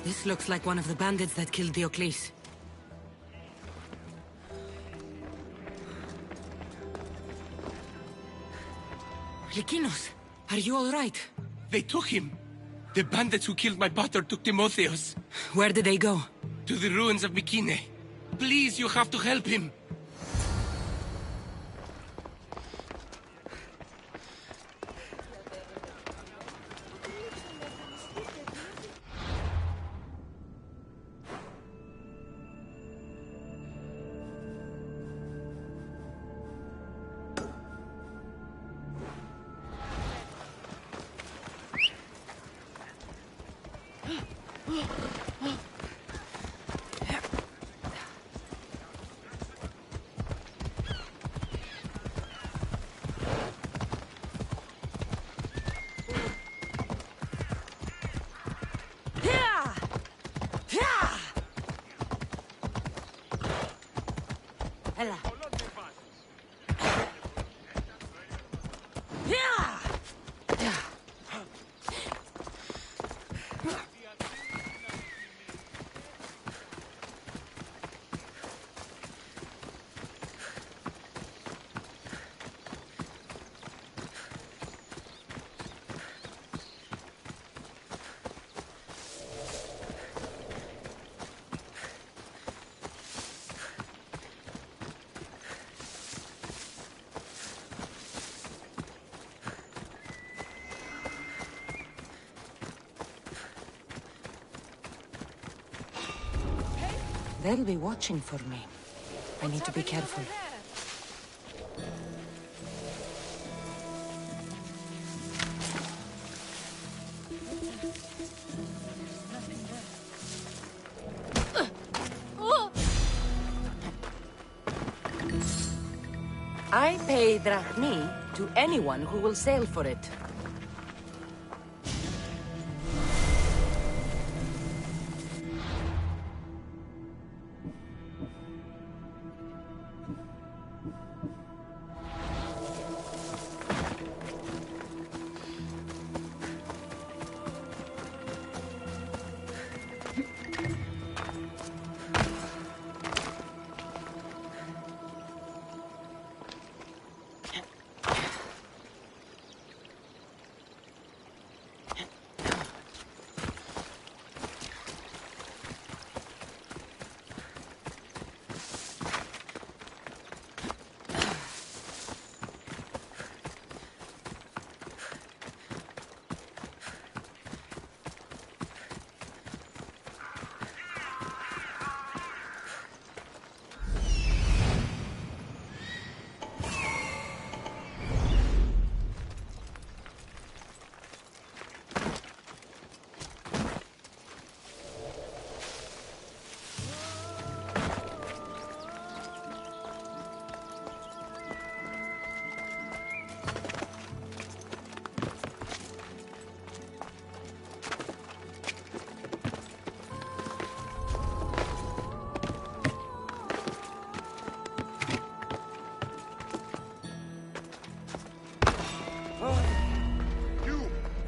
This looks like one of the bandits that killed Diocles. Lykinos, are you all right? They took him. The bandits who killed my butter took Timotheus. Where did they go? To the ruins of Mykine. Please, you have to help him. Έλα. They'll be watching for me. I need to be careful. I pay drachmi to anyone who will sail for it.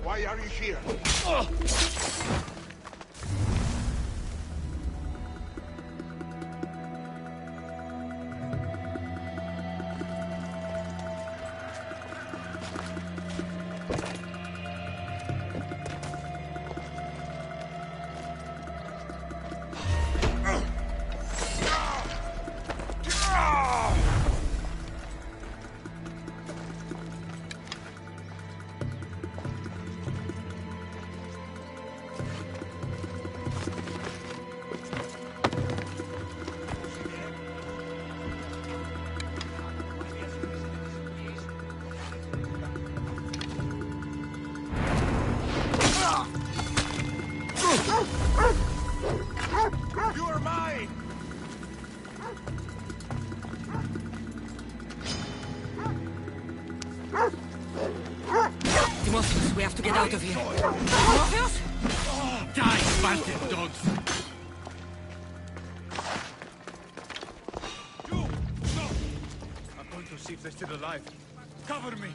Why are you here? You're mine! Timotheus, we have to get out of here. Timotheus? Die, bastard dogs! You! Stop! I'm going to see if they're still alive. Cover me!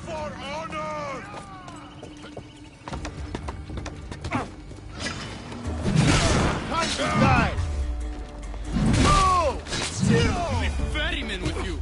For honor! Time to die! Ferryman with you!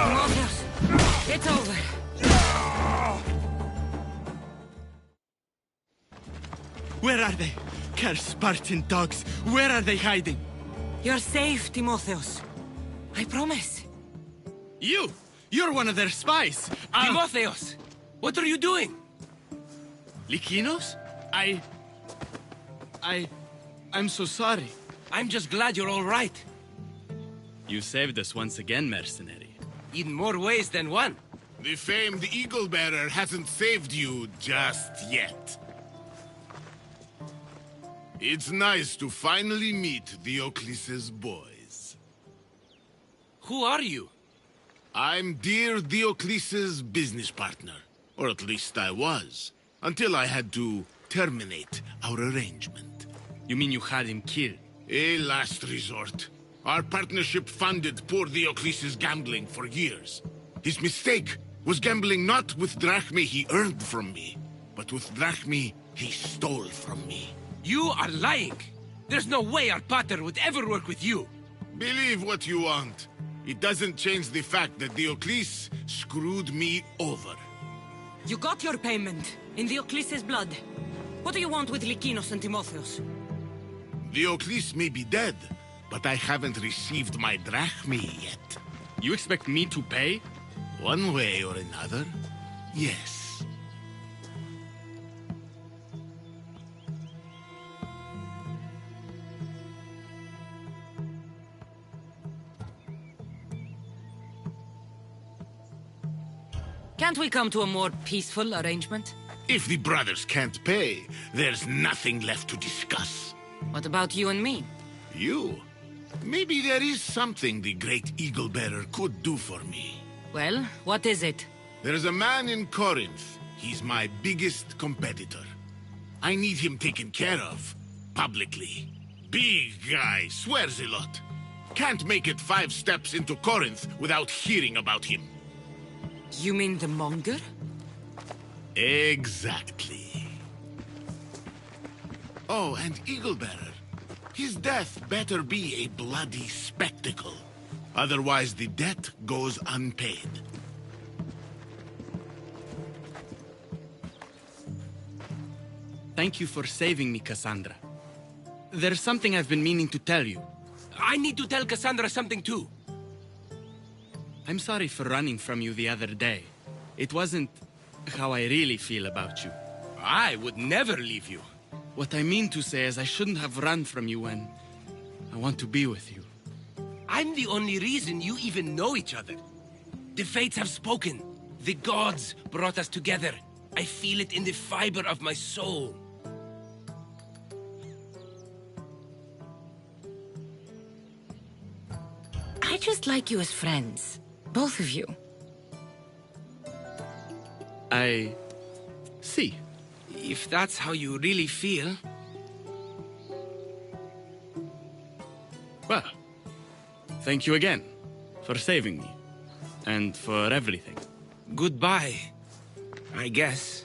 Timotheus, it's over. Where are they? Cursed Spartan dogs. Where are they hiding? You're safe, Timotheus. I promise. You're one of their spies. Timotheus! What are you doing? Lykinos? I'm so sorry. I'm just glad you're all right. You saved us once again, mercenary. In more ways than one. The famed Eagle Bearer hasn't saved you just yet. It's nice to finally meet Diocles' boys. Who are you? I'm dear Diocles' business partner. Or at least I was. Until I had to terminate our arrangement. You mean you had him killed? A last resort. Our partnership funded poor Diocles' gambling for years. His mistake was gambling not with drachmae he earned from me, but with drachmae he stole from me. You are lying! There's no way our pater would ever work with you! Believe what you want. It doesn't change the fact that Diocles screwed me over. You got your payment, in Diocles' blood. What do you want with Lykinos and Timotheus? Diocles may be dead, but I haven't received my drachmae yet. You expect me to pay? One way or another, yes. Can't we come to a more peaceful arrangement? If the brothers can't pay, there's nothing left to discuss. What about you and me? You? Maybe there is something the great Eagle Bearer could do for me. Well, what is it? There's a man in Corinth. He's my biggest competitor. I need him taken care of. Publicly. Big guy, swears a lot. Can't make it 5 steps into Corinth without hearing about him. You mean the monger? Exactly. Oh, and Eagle Bearer. His death better be a bloody spectacle. Otherwise, the debt goes unpaid. Thank you for saving me, Cassandra. There's something I've been meaning to tell you. I need to tell Cassandra something too. I'm sorry for running from you the other day. It wasn't how I really feel about you. I would never leave you. What I mean to say is I shouldn't have run from you when I want to be with you. I'm the only reason you even know each other. The fates have spoken. The gods brought us together. I feel it in the fiber of my soul. I just like you as friends. Both of you. I see. If that's how you really feel. Well, thank you again for saving me and for everything. Goodbye, I guess.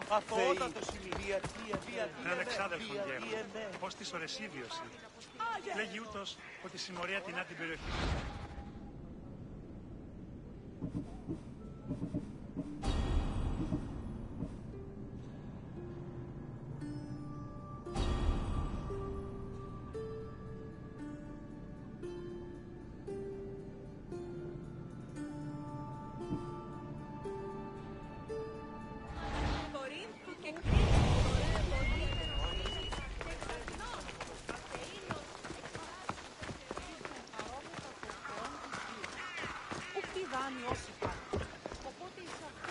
αθωότατος ημί. Έναν εξάδελφο γεύμα. Πώς της ορεσίβιωση. Λέγει ούτως ότι συμμορία τεινά την περιοχή.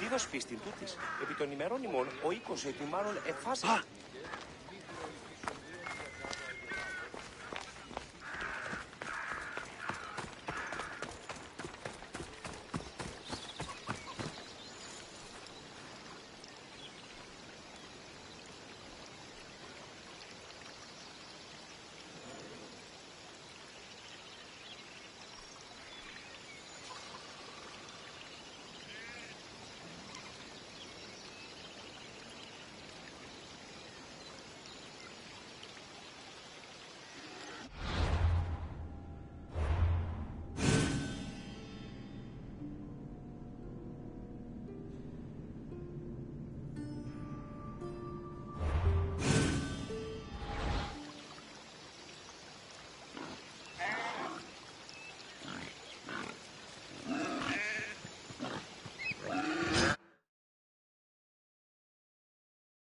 Είδος φίστην τούτης. Επί των ημερών ημών ο οίκος ετοιμάρων εφάσε.